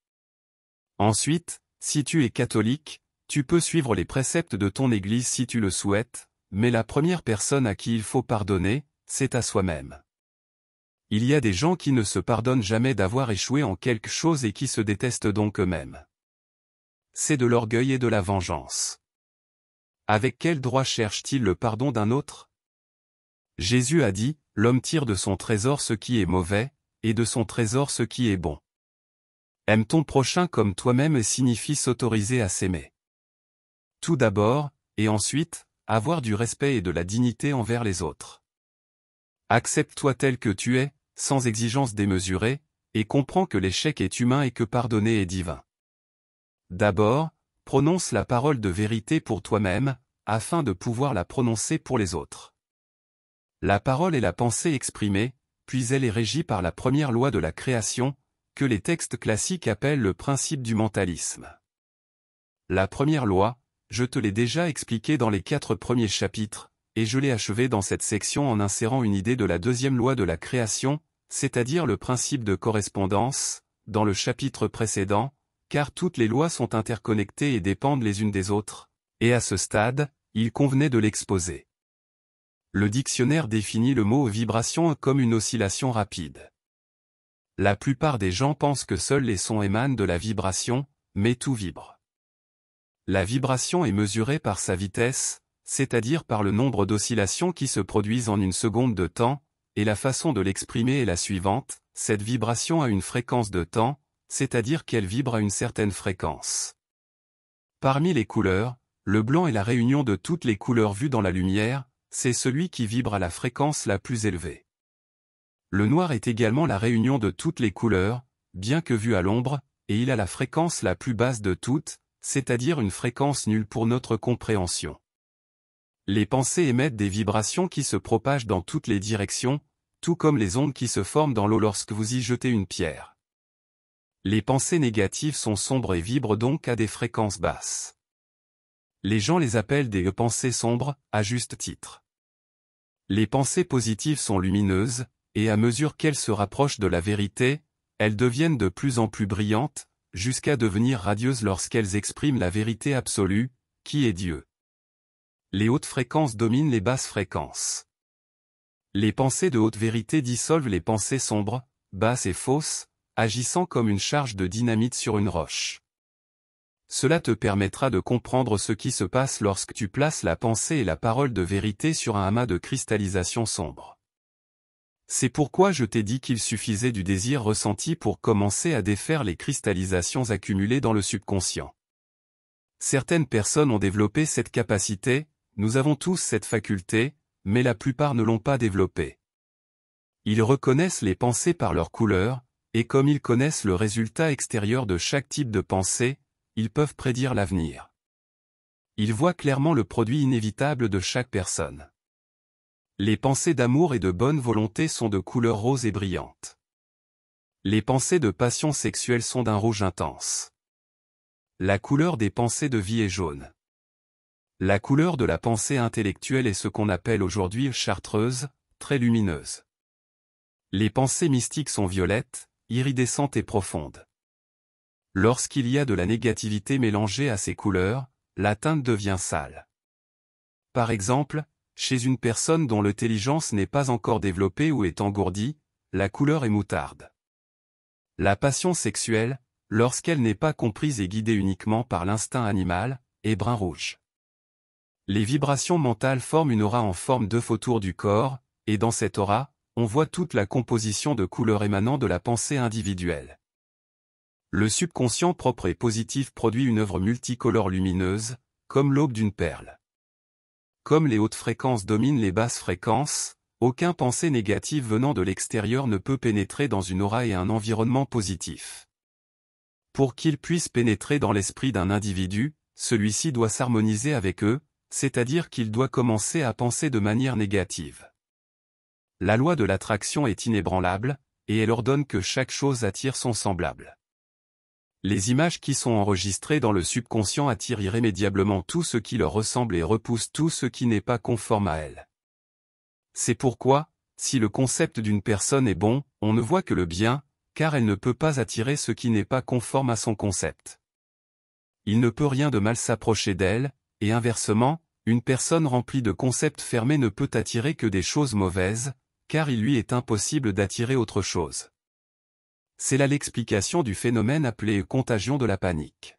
Ensuite, si tu es catholique, tu peux suivre les préceptes de ton Église si tu le souhaites, mais la première personne à qui il faut pardonner, c'est à soi-même. Il y a des gens qui ne se pardonnent jamais d'avoir échoué en quelque chose et qui se détestent donc eux-mêmes. C'est de l'orgueil et de la vengeance. Avec quel droit cherche-t-il le pardon d'un autre ? Jésus a dit, l'homme tire de son trésor ce qui est mauvais, et de son trésor ce qui est bon. Aime ton prochain comme toi-même signifie s'autoriser à s'aimer. Tout d'abord, et ensuite, avoir du respect et de la dignité envers les autres. Accepte-toi tel que tu es, sans exigence démesurée, et comprends que l'échec est humain et que pardonner est divin. D'abord, prononce la parole de vérité pour toi-même, afin de pouvoir la prononcer pour les autres. La parole est la pensée exprimée, puis elle est régie par la première loi de la création, que les textes classiques appellent le principe du mentalisme. La première loi, je te l'ai déjà expliquée dans les 4 premiers chapitres, et je l'ai achevée dans cette section en insérant une idée de la deuxième loi de la création, c'est-à-dire le principe de correspondance, dans le chapitre précédent, car toutes les lois sont interconnectées et dépendent les unes des autres, et à ce stade, il convenait de l'exposer. Le dictionnaire définit le mot vibration comme une oscillation rapide. La plupart des gens pensent que seuls les sons émanent de la vibration, mais tout vibre. La vibration est mesurée par sa vitesse, c'est-à-dire par le nombre d'oscillations qui se produisent en une seconde de temps, et la façon de l'exprimer est la suivante, cette vibration a une fréquence de temps, c'est-à-dire qu'elle vibre à une certaine fréquence. Parmi les couleurs, le blanc est la réunion de toutes les couleurs vues dans la lumière, c'est celui qui vibre à la fréquence la plus élevée. Le noir est également la réunion de toutes les couleurs, bien que vu à l'ombre, et il a la fréquence la plus basse de toutes, c'est-à-dire une fréquence nulle pour notre compréhension. Les pensées émettent des vibrations qui se propagent dans toutes les directions, tout comme les ondes qui se forment dans l'eau lorsque vous y jetez une pierre. Les pensées négatives sont sombres et vibrent donc à des fréquences basses. Les gens les appellent des pensées sombres, à juste titre. Les pensées positives sont lumineuses, et à mesure qu'elles se rapprochent de la vérité, elles deviennent de plus en plus brillantes, jusqu'à devenir radieuses lorsqu'elles expriment la vérité absolue, qui est Dieu. Les hautes fréquences dominent les basses fréquences. Les pensées de haute vérité dissolvent les pensées sombres, basses et fausses, agissant comme une charge de dynamite sur une roche. Cela te permettra de comprendre ce qui se passe lorsque tu places la pensée et la parole de vérité sur un amas de cristallisation sombre. C'est pourquoi je t'ai dit qu'il suffisait du désir ressenti pour commencer à défaire les cristallisations accumulées dans le subconscient. Certaines personnes ont développé cette capacité, nous avons tous cette faculté, mais la plupart ne l'ont pas développée. Ils reconnaissent les pensées par leur couleur, et comme ils connaissent le résultat extérieur de chaque type de pensée, ils peuvent prédire l'avenir. Ils voient clairement le produit inévitable de chaque personne. Les pensées d'amour et de bonne volonté sont de couleur rose et brillante. Les pensées de passion sexuelle sont d'un rouge intense. La couleur des pensées de vie est jaune. La couleur de la pensée intellectuelle est ce qu'on appelle aujourd'hui chartreuse, très lumineuse. Les pensées mystiques sont violettes, iridescentes et profondes. Lorsqu'il y a de la négativité mélangée à ces couleurs, la teinte devient sale. Par exemple, chez une personne dont l'intelligence n'est pas encore développée ou est engourdie, la couleur est moutarde. La passion sexuelle, lorsqu'elle n'est pas comprise et guidée uniquement par l'instinct animal, est brun-rouge. Les vibrations mentales forment une aura en forme d'œuf autour du corps, et dans cette aura, on voit toute la composition de couleurs émanant de la pensée individuelle. Le subconscient propre et positif produit une œuvre multicolore lumineuse, comme l'aube d'une perle. Comme les hautes fréquences dominent les basses fréquences, aucune pensée négative venant de l'extérieur ne peut pénétrer dans une aura et un environnement positif. Pour qu'il puisse pénétrer dans l'esprit d'un individu, celui-ci doit s'harmoniser avec eux, c'est-à-dire qu'il doit commencer à penser de manière négative. La loi de l'attraction est inébranlable, et elle ordonne que chaque chose attire son semblable. Les images qui sont enregistrées dans le subconscient attirent irrémédiablement tout ce qui leur ressemble et repoussent tout ce qui n'est pas conforme à elles. C'est pourquoi, si le concept d'une personne est bon, on ne voit que le bien, car elle ne peut pas attirer ce qui n'est pas conforme à son concept. Il ne peut rien de mal s'approcher d'elle, et inversement, une personne remplie de concepts fermés ne peut attirer que des choses mauvaises, car il lui est impossible d'attirer autre chose. C'est là l'explication du phénomène appelé contagion de la panique.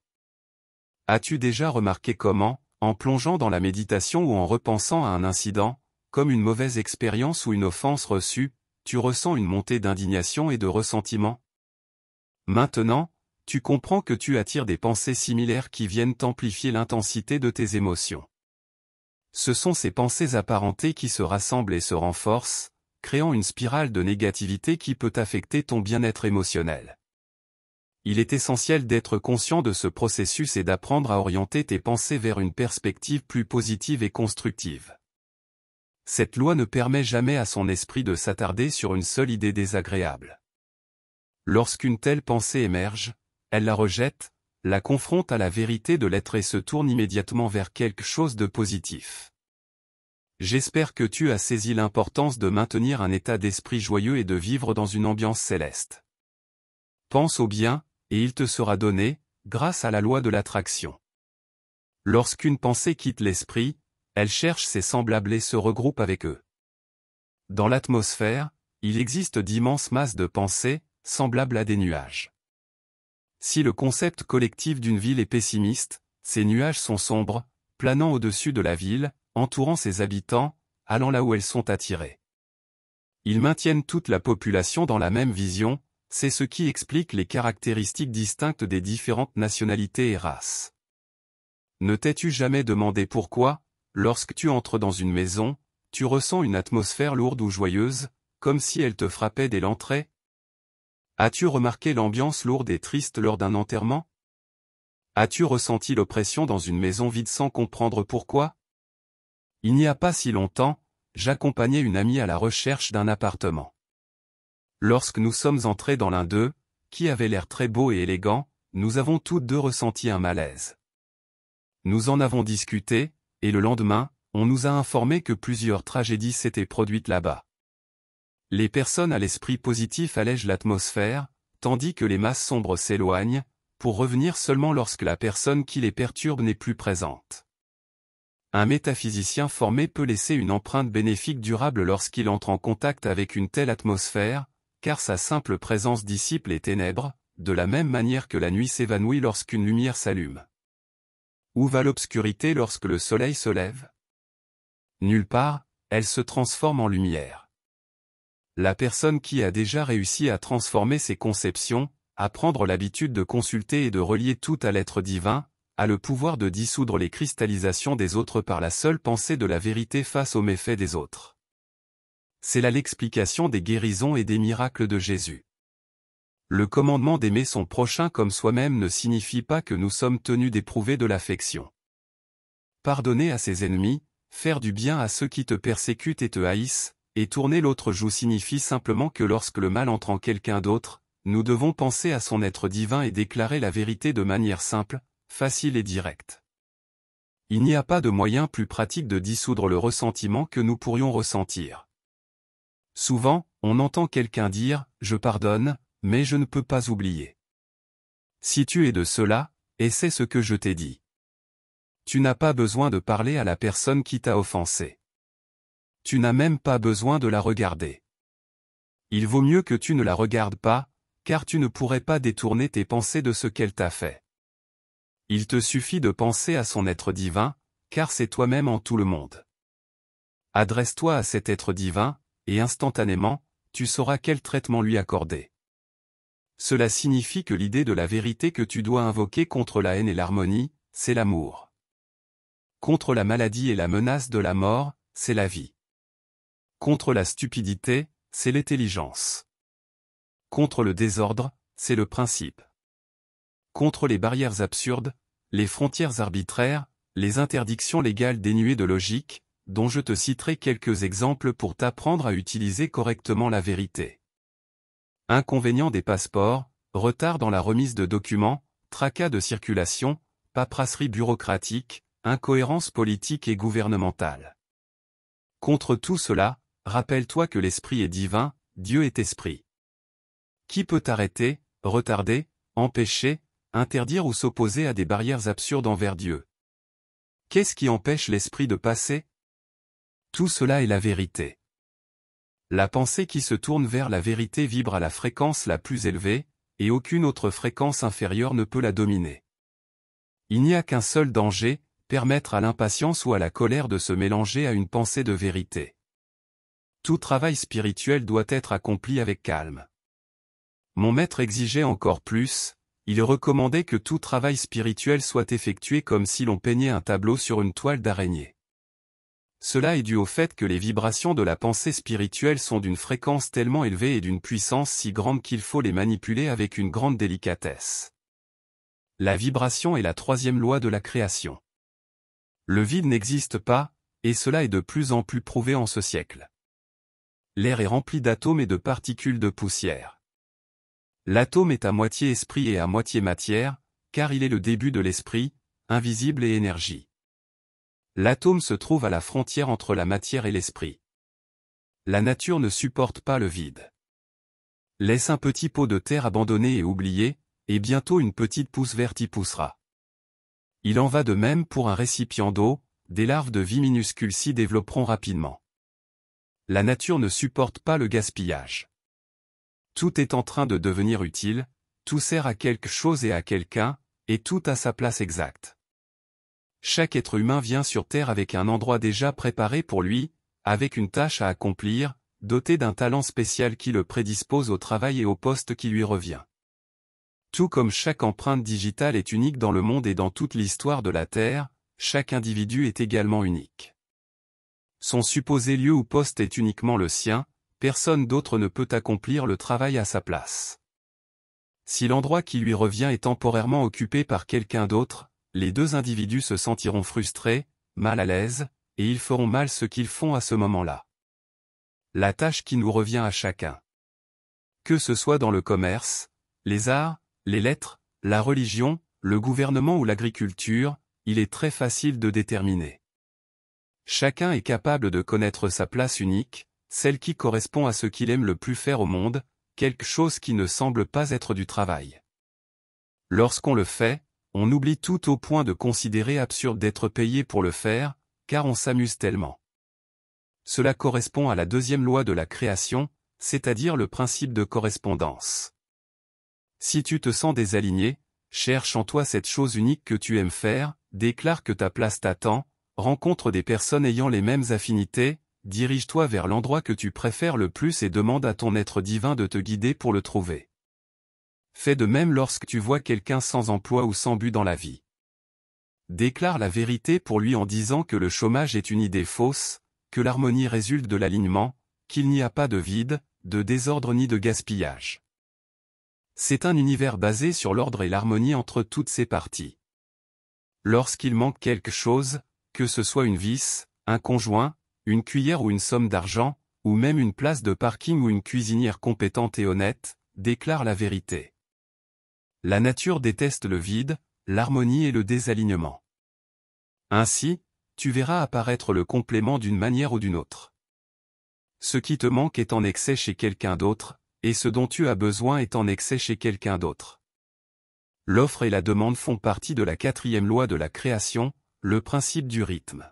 As-tu déjà remarqué comment, en plongeant dans la méditation ou en repensant à un incident, comme une mauvaise expérience ou une offense reçue, tu ressens une montée d'indignation et de ressentiment? Maintenant, tu comprends que tu attires des pensées similaires qui viennent amplifier l'intensité de tes émotions. Ce sont ces pensées apparentées qui se rassemblent et se renforcent, créant une spirale de négativité qui peut affecter ton bien-être émotionnel. Il est essentiel d'être conscient de ce processus et d'apprendre à orienter tes pensées vers une perspective plus positive et constructive. Cette loi ne permet jamais à son esprit de s'attarder sur une seule idée désagréable. Lorsqu'une telle pensée émerge, elle la rejette, la confronte à la vérité de l'être et se tourne immédiatement vers quelque chose de positif. J'espère que tu as saisi l'importance de maintenir un état d'esprit joyeux et de vivre dans une ambiance céleste. Pense au bien, et il te sera donné, grâce à la loi de l'attraction. Lorsqu'une pensée quitte l'esprit, elle cherche ses semblables et se regroupe avec eux. Dans l'atmosphère, il existe d'immenses masses de pensées, semblables à des nuages. Si le concept collectif d'une ville est pessimiste, ces nuages sont sombres, planant au-dessus de la ville, entourant ses habitants, allant là où elles sont attirées. Ils maintiennent toute la population dans la même vision, c'est ce qui explique les caractéristiques distinctes des différentes nationalités et races. Ne t'es-tu jamais demandé pourquoi, lorsque tu entres dans une maison, tu ressens une atmosphère lourde ou joyeuse, comme si elle te frappait dès l'entrée? As-tu remarqué l'ambiance lourde et triste lors d'un enterrement? As-tu ressenti l'oppression dans une maison vide sans comprendre pourquoi? Il n'y a pas si longtemps, j'accompagnais une amie à la recherche d'un appartement. Lorsque nous sommes entrés dans l'un d'eux, qui avait l'air très beau et élégant, nous avons toutes deux ressenti un malaise. Nous en avons discuté, et le lendemain, on nous a informé que plusieurs tragédies s'étaient produites là-bas. Les personnes à l'esprit positif allègent l'atmosphère, tandis que les masses sombres s'éloignent, pour revenir seulement lorsque la personne qui les perturbe n'est plus présente. Un métaphysicien formé peut laisser une empreinte bénéfique durable lorsqu'il entre en contact avec une telle atmosphère, car sa simple présence dissipe les ténèbres, de la même manière que la nuit s'évanouit lorsqu'une lumière s'allume. Où va l'obscurité lorsque le soleil se lève? Nulle part, elle se transforme en lumière. La personne qui a déjà réussi à transformer ses conceptions, à prendre l'habitude de consulter et de relier tout à l'être divin, a le pouvoir de dissoudre les cristallisations des autres par la seule pensée de la vérité face aux méfaits des autres. C'est là l'explication des guérisons et des miracles de Jésus. Le commandement d'aimer son prochain comme soi-même ne signifie pas que nous sommes tenus d'éprouver de l'affection. Pardonner à ses ennemis, faire du bien à ceux qui te persécutent et te haïssent, et tourner l'autre joue signifie simplement que lorsque le mal entre en quelqu'un d'autre, nous devons penser à son être divin et déclarer la vérité de manière simple, facile et directe. Il n'y a pas de moyen plus pratique de dissoudre le ressentiment que nous pourrions ressentir. Souvent, on entend quelqu'un dire « je pardonne, mais je ne peux pas oublier ». Si tu es de cela, essaie ce que je t'ai dit. Tu n'as pas besoin de parler à la personne qui t'a offensé. Tu n'as même pas besoin de la regarder. Il vaut mieux que tu ne la regardes pas, car tu ne pourrais pas détourner tes pensées de ce qu'elle t'a fait. Il te suffit de penser à son être divin, car c'est toi-même en tout le monde. Adresse-toi à cet être divin, et instantanément, tu sauras quel traitement lui accorder. Cela signifie que l'idée de la vérité que tu dois invoquer contre la haine et l'harmonie, c'est l'amour. Contre la maladie et la menace de la mort, c'est la vie. Contre la stupidité, c'est l'intelligence. Contre le désordre, c'est le principe. Contre les barrières absurdes, les frontières arbitraires, les interdictions légales dénuées de logique, dont je te citerai quelques exemples pour t'apprendre à utiliser correctement la vérité. Inconvénients des passeports, retard dans la remise de documents, tracas de circulation, paperasserie bureaucratique, incohérence politique et gouvernementale. Contre tout cela, rappelle-toi que l'esprit est divin, Dieu est esprit. Qui peut t'arrêter, retarder, empêcher, interdire ou s'opposer à des barrières absurdes envers Dieu? Qu'est-ce qui empêche l'esprit de passer? Tout cela est la vérité. La pensée qui se tourne vers la vérité vibre à la fréquence la plus élevée, et aucune autre fréquence inférieure ne peut la dominer. Il n'y a qu'un seul danger, permettre à l'impatience ou à la colère de se mélanger à une pensée de vérité. Tout travail spirituel doit être accompli avec calme. Mon maître exigeait encore plus, il recommandait que tout travail spirituel soit effectué comme si l'on peignait un tableau sur une toile d'araignée. Cela est dû au fait que les vibrations de la pensée spirituelle sont d'une fréquence tellement élevée et d'une puissance si grande qu'il faut les manipuler avec une grande délicatesse. La vibration est la troisième loi de la création. Le vide n'existe pas, et cela est de plus en plus prouvé en ce siècle. L'air est rempli d'atomes et de particules de poussière. L'atome est à moitié esprit et à moitié matière, car il est le début de l'esprit, invisible et énergie. L'atome se trouve à la frontière entre la matière et l'esprit. La nature ne supporte pas le vide. Laisse un petit pot de terre abandonné et oublié, et bientôt une petite pousse verte y poussera. Il en va de même pour un récipient d'eau, des larves de vie minuscules s'y développeront rapidement. La nature ne supporte pas le gaspillage. Tout est en train de devenir utile, tout sert à quelque chose et à quelqu'un, et tout a sa place exacte. Chaque être humain vient sur Terre avec un endroit déjà préparé pour lui, avec une tâche à accomplir, doté d'un talent spécial qui le prédispose au travail et au poste qui lui revient. Tout comme chaque empreinte digitale est unique dans le monde et dans toute l'histoire de la Terre, chaque individu est également unique. Son supposé lieu ou poste est uniquement le sien, personne d'autre ne peut accomplir le travail à sa place. Si l'endroit qui lui revient est temporairement occupé par quelqu'un d'autre, les deux individus se sentiront frustrés, mal à l'aise, et ils feront mal ce qu'ils font à ce moment-là. La tâche qui nous revient à chacun. Que ce soit dans le commerce, les arts, les lettres, la religion, le gouvernement ou l'agriculture, il est très facile de déterminer. Chacun est capable de connaître sa place unique, celle qui correspond à ce qu'il aime le plus faire au monde, quelque chose qui ne semble pas être du travail. Lorsqu'on le fait, on oublie tout au point de considérer absurde d'être payé pour le faire, car on s'amuse tellement. Cela correspond à la deuxième loi de la création, c'est-à-dire le principe de correspondance. Si tu te sens désaligné, cherche en toi cette chose unique que tu aimes faire, déclare que ta place t'attend, rencontre des personnes ayant les mêmes affinités, dirige-toi vers l'endroit que tu préfères le plus et demande à ton être divin de te guider pour le trouver. Fais de même lorsque tu vois quelqu'un sans emploi ou sans but dans la vie. Déclare la vérité pour lui en disant que le chômage est une idée fausse, que l'harmonie résulte de l'alignement, qu'il n'y a pas de vide, de désordre ni de gaspillage. C'est un univers basé sur l'ordre et l'harmonie entre toutes ses parties. Lorsqu'il manque quelque chose, que ce soit une vis, un conjoint, une cuillère ou une somme d'argent, ou même une place de parking ou une cuisinière compétente et honnête, déclare la vérité. La nature déteste le vide, l'harmonie et le désalignement. Ainsi, tu verras apparaître le complément d'une manière ou d'une autre. Ce qui te manque est en excès chez quelqu'un d'autre, et ce dont tu as besoin est en excès chez quelqu'un d'autre. L'offre et la demande font partie de la 4e loi de la création, le principe du rythme.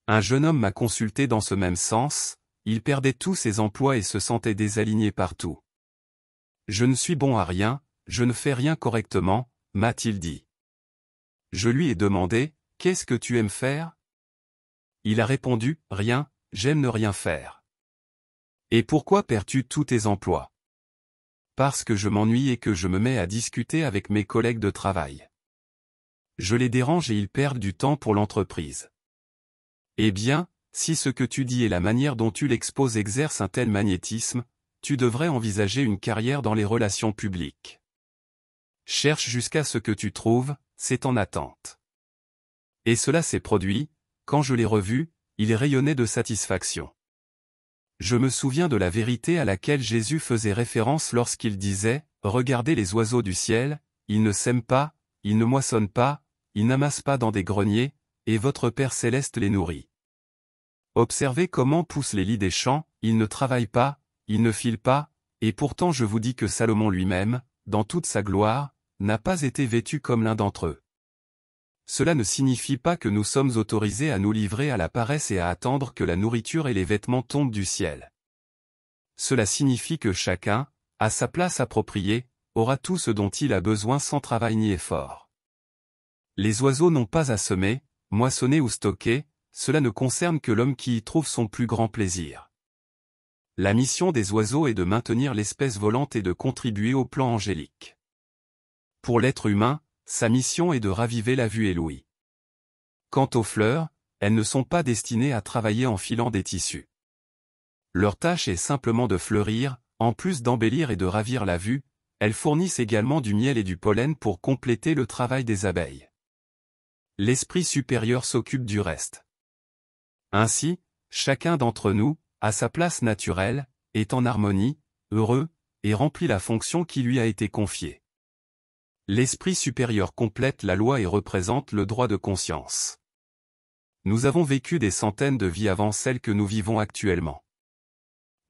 Un jeune homme m'a consulté dans ce même sens, il perdait tous ses emplois et se sentait désaligné partout. Je ne suis bon à rien, je ne fais rien correctement, m'a-t-il dit. Je lui ai demandé, qu'est-ce que tu aimes faire? Il a répondu, rien, j'aime ne rien faire. Et pourquoi perds-tu tous tes emplois? Parce que je m'ennuie et que je me mets à discuter avec mes collègues de travail. Je les dérange et ils perdent du temps pour l'entreprise. Eh bien, si ce que tu dis et la manière dont tu l'exposes exercent un tel magnétisme, tu devrais envisager une carrière dans les relations publiques. Cherche jusqu'à ce que tu trouves, c'est en attente. Et cela s'est produit, quand je l'ai revu, il rayonnait de satisfaction. Je me souviens de la vérité à laquelle Jésus faisait référence lorsqu'il disait, « Regardez les oiseaux du ciel, ils ne sèment pas, ils ne moissonnent pas, ils n'amassent pas dans des greniers, et votre Père céleste les nourrit. Observez comment poussent les lys des champs, ils ne travaillent pas, ils ne filent pas, et pourtant je vous dis que Salomon lui-même, dans toute sa gloire, n'a pas été vêtu comme l'un d'entre eux. » Cela ne signifie pas que nous sommes autorisés à nous livrer à la paresse et à attendre que la nourriture et les vêtements tombent du ciel. Cela signifie que chacun, à sa place appropriée, aura tout ce dont il a besoin sans travail ni effort. Les oiseaux n'ont pas à semer, moissonner ou stocker, cela ne concerne que l'homme qui y trouve son plus grand plaisir. La mission des oiseaux est de maintenir l'espèce volante et de contribuer au plan angélique. Pour l'être humain, sa mission est de raviver la vue et l'ouïe. Quant aux fleurs, elles ne sont pas destinées à travailler en filant des tissus. Leur tâche est simplement de fleurir, en plus d'embellir et de ravir la vue, elles fournissent également du miel et du pollen pour compléter le travail des abeilles. L'esprit supérieur s'occupe du reste. Ainsi, chacun d'entre nous, à sa place naturelle, est en harmonie, heureux, et remplit la fonction qui lui a été confiée. L'esprit supérieur complète la loi et représente le droit de conscience. Nous avons vécu des centaines de vies avant celles que nous vivons actuellement.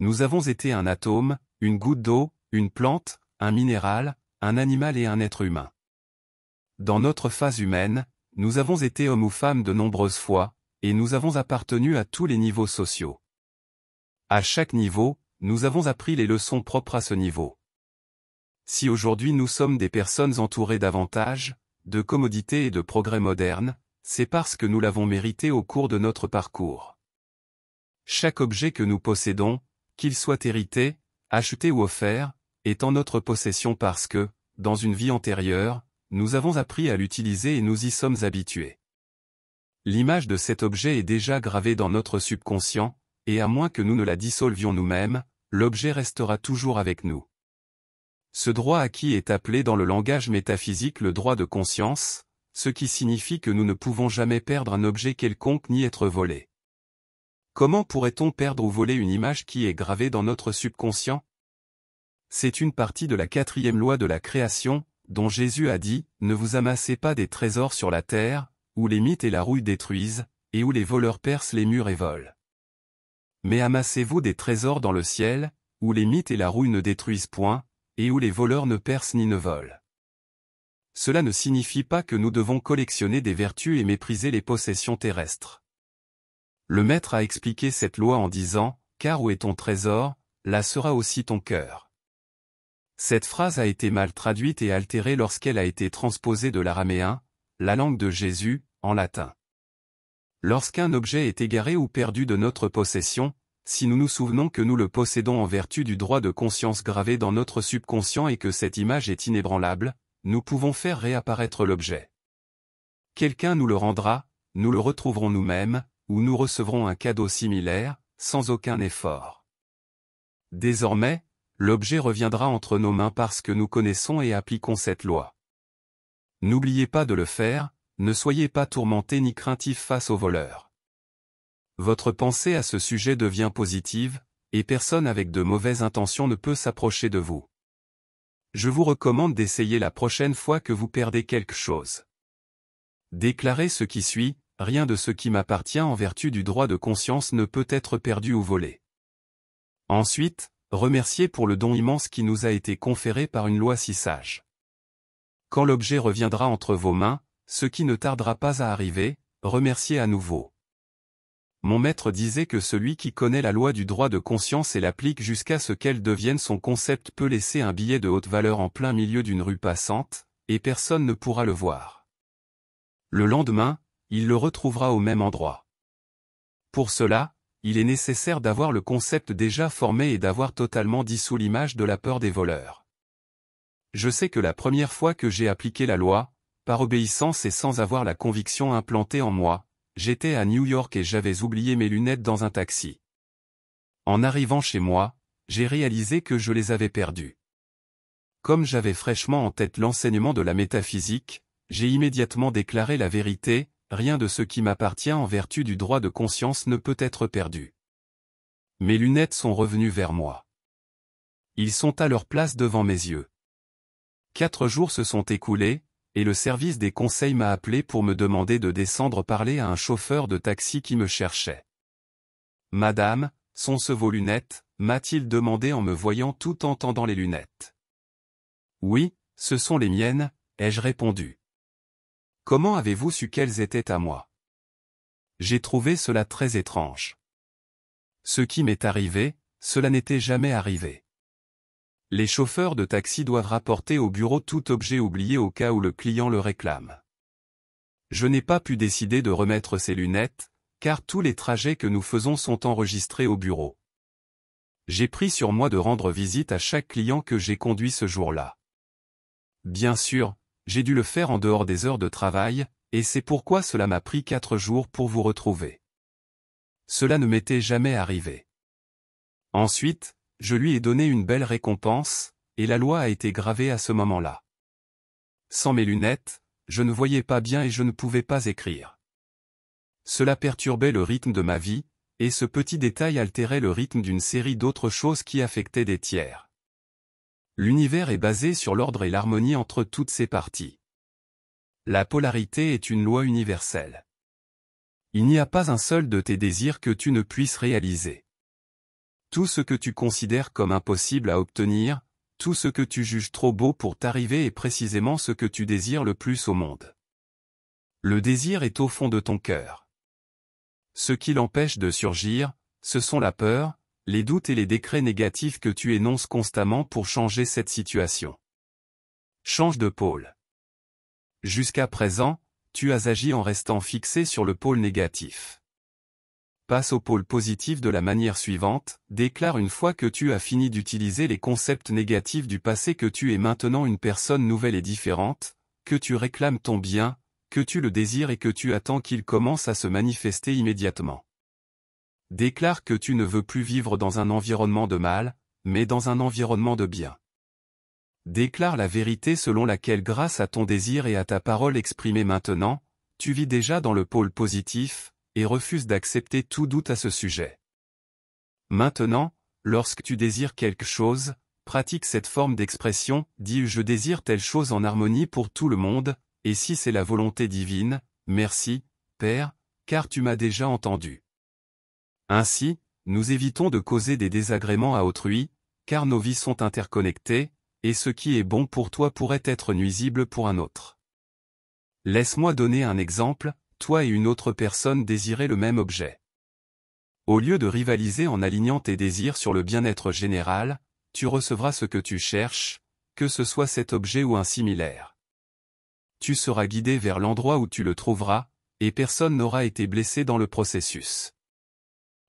Nous avons été un atome, une goutte d'eau, une plante, un minéral, un animal et un être humain. Dans notre phase humaine, nous avons été hommes ou femmes de nombreuses fois, et nous avons appartenu à tous les niveaux sociaux. À chaque niveau, nous avons appris les leçons propres à ce niveau. Si aujourd'hui nous sommes des personnes entourées d'avantages, de commodités et de progrès modernes, c'est parce que nous l'avons mérité au cours de notre parcours. Chaque objet que nous possédons, qu'il soit hérité, acheté ou offert, est en notre possession parce que, dans une vie antérieure, nous avons appris à l'utiliser et nous y sommes habitués. L'image de cet objet est déjà gravée dans notre subconscient, et à moins que nous ne la dissolvions nous-mêmes, l'objet restera toujours avec nous. Ce droit acquis est appelé dans le langage métaphysique le droit de conscience, ce qui signifie que nous ne pouvons jamais perdre un objet quelconque ni être volé. Comment pourrait-on perdre ou voler une image qui est gravée dans notre subconscient? C'est une partie de la 4e loi de la création, dont Jésus a dit, « Ne vous amassez pas des trésors sur la terre, où les mites et la rouille détruisent, et où les voleurs percent les murs et volent. Mais amassez-vous des trésors dans le ciel, où les mites et la rouille ne détruisent point, et où les voleurs ne percent ni ne volent. » Cela ne signifie pas que nous devons collectionner des vertus et mépriser les possessions terrestres. Le Maître a expliqué cette loi en disant, « Car où est ton trésor, là sera aussi ton cœur. » Cette phrase a été mal traduite et altérée lorsqu'elle a été transposée de l'araméen, la langue de Jésus, en latin. Lorsqu'un objet est égaré ou perdu de notre possession, si nous nous souvenons que nous le possédons en vertu du droit de conscience gravé dans notre subconscient et que cette image est inébranlable, nous pouvons faire réapparaître l'objet. Quelqu'un nous le rendra, nous le retrouverons nous-mêmes, ou nous recevrons un cadeau similaire, sans aucun effort. Désormais, l'objet reviendra entre nos mains parce que nous connaissons et appliquons cette loi. N'oubliez pas de le faire, ne soyez pas tourmentés ni craintifs face aux voleurs. Votre pensée à ce sujet devient positive, et personne avec de mauvaises intentions ne peut s'approcher de vous. Je vous recommande d'essayer la prochaine fois que vous perdez quelque chose. Déclarez ce qui suit, rien de ce qui m'appartient en vertu du droit de conscience ne peut être perdu ou volé. Ensuite, remerciez pour le don immense qui nous a été conféré par une loi si sage. Quand l'objet reviendra entre vos mains, ce qui ne tardera pas à arriver, remerciez à nouveau. Mon maître disait que celui qui connaît la loi du droit de conscience et l'applique jusqu'à ce qu'elle devienne son concept peut laisser un billet de haute valeur en plein milieu d'une rue passante, et personne ne pourra le voir. Le lendemain, il le retrouvera au même endroit. Pour cela, il est nécessaire d'avoir le concept déjà formé et d'avoir totalement dissous l'image de la peur des voleurs. Je sais que la première fois que j'ai appliqué la loi, par obéissance et sans avoir la conviction implantée en moi, j'étais à New York et j'avais oublié mes lunettes dans un taxi. En arrivant chez moi, j'ai réalisé que je les avais perdues. Comme j'avais fraîchement en tête l'enseignement de la métaphysique, j'ai immédiatement déclaré la vérité, rien de ce qui m'appartient en vertu du droit de conscience ne peut être perdu. Mes lunettes sont revenues vers moi. Ils sont à leur place devant mes yeux. 4 jours se sont écoulés, et le service des conseils m'a appelé pour me demander de descendre parler à un chauffeur de taxi qui me cherchait. « Madame, sont-ce vos lunettes ?» m'a-t-il demandé en me voyant tout en tendant les lunettes. « Oui, ce sont les miennes », ai-je répondu. « Comment avez-vous su qu'elles étaient à moi ?» J'ai trouvé cela très étrange. Ce qui m'est arrivé, cela n'était jamais arrivé. Les chauffeurs de taxi doivent rapporter au bureau tout objet oublié au cas où le client le réclame. Je n'ai pas pu décider de remettre ces lunettes, car tous les trajets que nous faisons sont enregistrés au bureau. J'ai pris sur moi de rendre visite à chaque client que j'ai conduit ce jour-là. Bien sûr, j'ai dû le faire en dehors des heures de travail, et c'est pourquoi cela m'a pris 4 jours pour vous retrouver. Cela ne m'était jamais arrivé. Ensuite, je lui ai donné une belle récompense, et la loi a été gravée à ce moment-là. Sans mes lunettes, je ne voyais pas bien et je ne pouvais pas écrire. Cela perturbait le rythme de ma vie, et ce petit détail altérait le rythme d'une série d'autres choses qui affectaient des tiers. L'univers est basé sur l'ordre et l'harmonie entre toutes ses parties. La polarité est une loi universelle. Il n'y a pas un seul de tes désirs que tu ne puisses réaliser. Tout ce que tu considères comme impossible à obtenir, tout ce que tu juges trop beau pour t'arriver est précisément ce que tu désires le plus au monde. Le désir est au fond de ton cœur. Ce qui l'empêche de surgir, ce sont la peur, les doutes et les décrets négatifs que tu énonces constamment pour changer cette situation. Change de pôle. Jusqu'à présent, tu as agi en restant fixé sur le pôle négatif. Passe au pôle positif de la manière suivante, déclare une fois que tu as fini d'utiliser les concepts négatifs du passé que tu es maintenant une personne nouvelle et différente, que tu réclames ton bien, que tu le désires et que tu attends qu'il commence à se manifester immédiatement. Déclare que tu ne veux plus vivre dans un environnement de mal, mais dans un environnement de bien. Déclare la vérité selon laquelle grâce à ton désir et à ta parole exprimée maintenant, tu vis déjà dans le pôle positif, et refuse d'accepter tout doute à ce sujet. Maintenant, lorsque tu désires quelque chose, pratique cette forme d'expression, dis « je désire telle chose en harmonie pour tout le monde », et si c'est la volonté divine, merci, Père, car tu m'as déjà entendu. Ainsi, nous évitons de causer des désagréments à autrui, car nos vies sont interconnectées, et ce qui est bon pour toi pourrait être nuisible pour un autre. Laisse-moi donner un exemple. Toi et une autre personne désirez le même objet. Au lieu de rivaliser en alignant tes désirs sur le bien-être général, tu recevras ce que tu cherches, que ce soit cet objet ou un similaire. Tu seras guidé vers l'endroit où tu le trouveras, et personne n'aura été blessé dans le processus.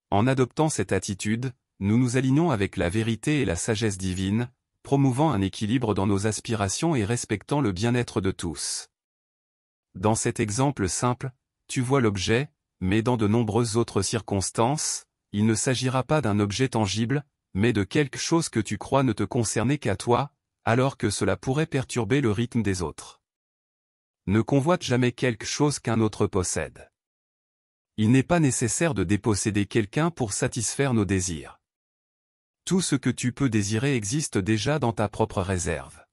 En adoptant cette attitude, nous nous alignons avec la vérité et la sagesse divine, promouvant un équilibre dans nos aspirations et respectant le bien-être de tous. Dans cet exemple simple, tu vois l'objet, mais dans de nombreuses autres circonstances, il ne s'agira pas d'un objet tangible, mais de quelque chose que tu crois ne te concerner qu'à toi, alors que cela pourrait perturber le rythme des autres. Ne convoite jamais quelque chose qu'un autre possède. Il n'est pas nécessaire de déposséder quelqu'un pour satisfaire nos désirs. Tout ce que tu peux désirer existe déjà dans ta propre réserve.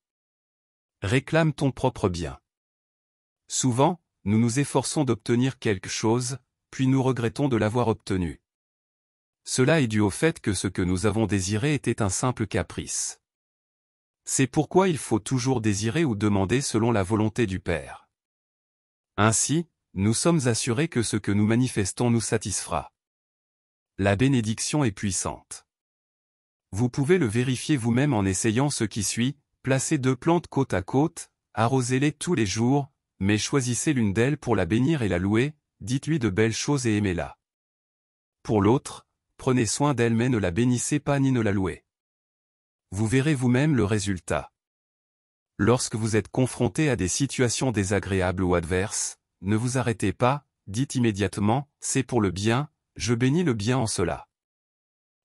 Réclame ton propre bien. Souvent, nous nous efforçons d'obtenir quelque chose, puis nous regrettons de l'avoir obtenu. Cela est dû au fait que ce que nous avons désiré était un simple caprice. C'est pourquoi il faut toujours désirer ou demander selon la volonté du Père. Ainsi, nous sommes assurés que ce que nous manifestons nous satisfera. La bénédiction est puissante. Vous pouvez le vérifier vous-même en essayant ce qui suit: placez 2 plantes côte à côte, arrosez-les tous les jours, mais choisissez l'une d'elles pour la bénir et la louer, dites-lui de belles choses et aimez-la. Pour l'autre, prenez soin d'elle mais ne la bénissez pas ni ne la louez. Vous verrez vous-même le résultat. Lorsque vous êtes confronté à des situations désagréables ou adverses, ne vous arrêtez pas, dites immédiatement: c'est pour le bien, je bénis le bien en cela.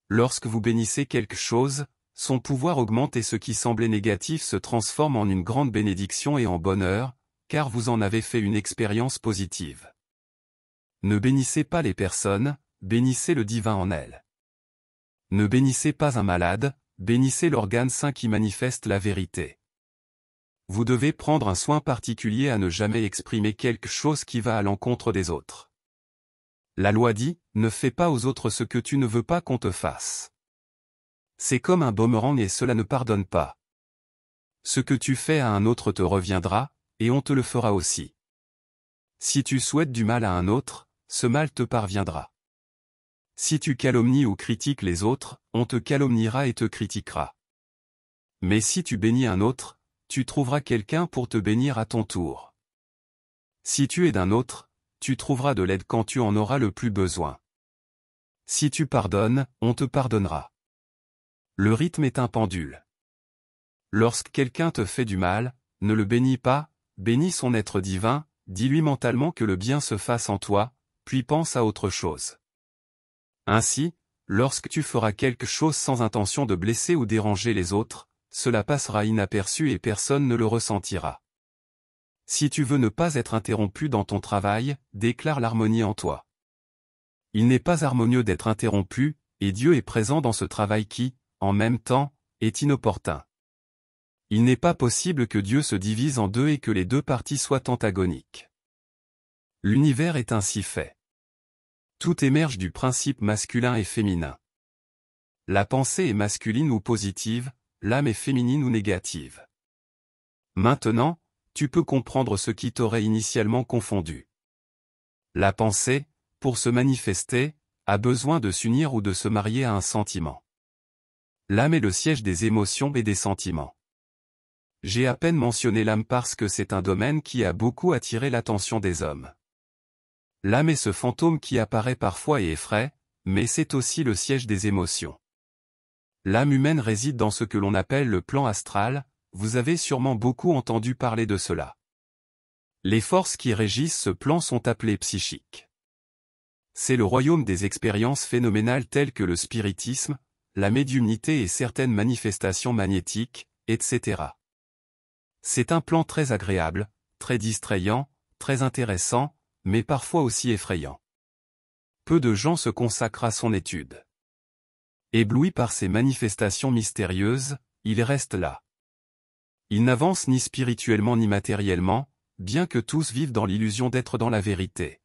Lorsque vous bénissez quelque chose, son pouvoir augmente et ce qui semblait négatif se transforme en une grande bénédiction et en bonheur, car vous en avez fait une expérience positive. Ne bénissez pas les personnes, bénissez le divin en elles. Ne bénissez pas un malade, bénissez l'organe saint qui manifeste la vérité. Vous devez prendre un soin particulier à ne jamais exprimer quelque chose qui va à l'encontre des autres. La loi dit: ne fais pas aux autres ce que tu ne veux pas qu'on te fasse. C'est comme un boomerang et cela ne pardonne pas. Ce que tu fais à un autre te reviendra, et on te le fera aussi. Si tu souhaites du mal à un autre, ce mal te parviendra. Si tu calomnies ou critiques les autres, on te calomniera et te critiquera. Mais si tu bénis un autre, tu trouveras quelqu'un pour te bénir à ton tour. Si tu es d'un autre, tu trouveras de l'aide quand tu en auras le plus besoin. Si tu pardonnes, on te pardonnera. Le rythme est un pendule. Lorsque quelqu'un te fait du mal, ne le bénis pas, bénis son être divin, dis-lui mentalement que le bien se fasse en toi, puis pense à autre chose. Ainsi, lorsque tu feras quelque chose sans intention de blesser ou déranger les autres, cela passera inaperçu et personne ne le ressentira. Si tu veux ne pas être interrompu dans ton travail, déclare l'harmonie en toi. Il n'est pas harmonieux d'être interrompu, et Dieu est présent dans ce travail qui, en même temps, est inopportun. Il n'est pas possible que Dieu se divise en deux et que les deux parties soient antagoniques. L'univers est ainsi fait. Tout émerge du principe masculin et féminin. La pensée est masculine ou positive, l'âme est féminine ou négative. Maintenant, tu peux comprendre ce qui t'aurait initialement confondu. La pensée, pour se manifester, a besoin de s'unir ou de se marier à un sentiment. L'âme est le siège des émotions et des sentiments. J'ai à peine mentionné l'âme parce que c'est un domaine qui a beaucoup attiré l'attention des hommes. L'âme est ce fantôme qui apparaît parfois et effraie, mais c'est aussi le siège des émotions. L'âme humaine réside dans ce que l'on appelle le plan astral, vous avez sûrement beaucoup entendu parler de cela. Les forces qui régissent ce plan sont appelées psychiques. C'est le royaume des expériences phénoménales telles que le spiritisme, la médiumnité et certaines manifestations magnétiques, etc. C'est un plan très agréable, très distrayant, très intéressant, mais parfois aussi effrayant. Peu de gens se consacrent à son étude. Ébloui par ces manifestations mystérieuses, il reste là. Il n'avance ni spirituellement ni matériellement, bien que tous vivent dans l'illusion d'être dans la vérité.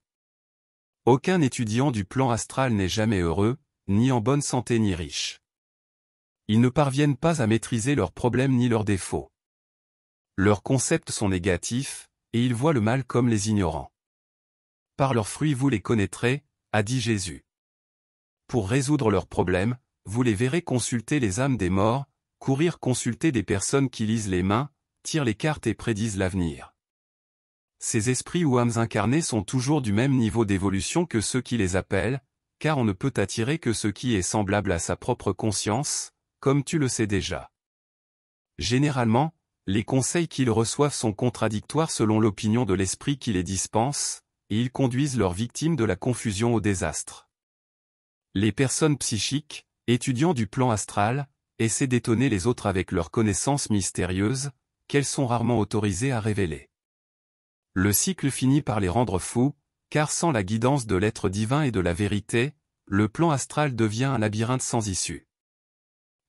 Aucun étudiant du plan astral n'est jamais heureux, ni en bonne santé ni riche. Ils ne parviennent pas à maîtriser leurs problèmes ni leurs défauts. Leurs concepts sont négatifs, et ils voient le mal comme les ignorants. Par leurs fruits vous les connaîtrez, a dit Jésus. Pour résoudre leurs problèmes, vous les verrez consulter les âmes des morts, courir consulter des personnes qui lisent les mains, tirent les cartes et prédisent l'avenir. Ces esprits ou âmes incarnées sont toujours du même niveau d'évolution que ceux qui les appellent, car on ne peut attirer que ce qui est semblable à sa propre conscience, comme tu le sais déjà. Généralement, les conseils qu'ils reçoivent sont contradictoires selon l'opinion de l'esprit qui les dispense, et ils conduisent leurs victimes de la confusion au désastre. Les personnes psychiques, étudiants du plan astral, essaient d'étonner les autres avec leurs connaissances mystérieuses, qu'elles sont rarement autorisées à révéler. Le cycle finit par les rendre fous, car sans la guidance de l'être divin et de la vérité, le plan astral devient un labyrinthe sans issue.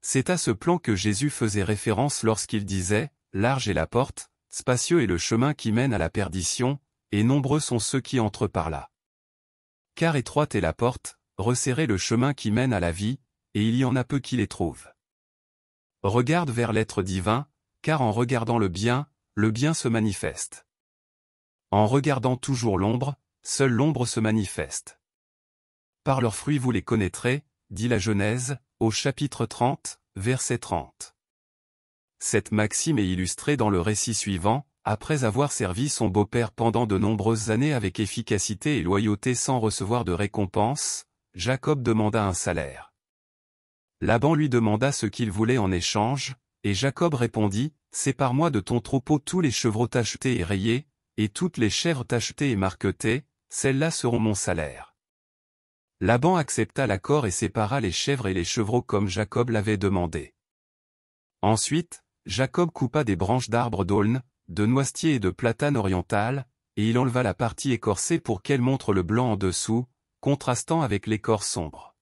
C'est à ce plan que Jésus faisait référence lorsqu'il disait « Large est la porte, spacieux est le chemin qui mène à la perdition, et nombreux sont ceux qui entrent par là. Car étroite est la porte, resserré le chemin qui mène à la vie, et il y en a peu qui les trouvent. Regarde vers l'être divin, car en regardant le bien se manifeste. En regardant toujours l'ombre, seule l'ombre se manifeste. Par leurs fruits vous les connaîtrez, dit la Genèse, au chapitre 30, verset 30. Cette maxime est illustrée dans le récit suivant. Après avoir servi son beau-père pendant de nombreuses années avec efficacité et loyauté sans recevoir de récompense, Jacob demanda un salaire. Laban lui demanda ce qu'il voulait en échange, et Jacob répondit, « Sépare-moi de ton troupeau tous les chevreaux tachetés et rayés, et toutes les chèvres tachetées et marquetées, celles-là seront mon salaire. » Laban accepta l'accord et sépara les chèvres et les chevreaux comme Jacob l'avait demandé. Ensuite, Jacob coupa des branches d'arbres d'aulne, de noisetier et de platane oriental, et il enleva la partie écorcée pour qu'elle montre le blanc en dessous, contrastant avec l'écorce sombre.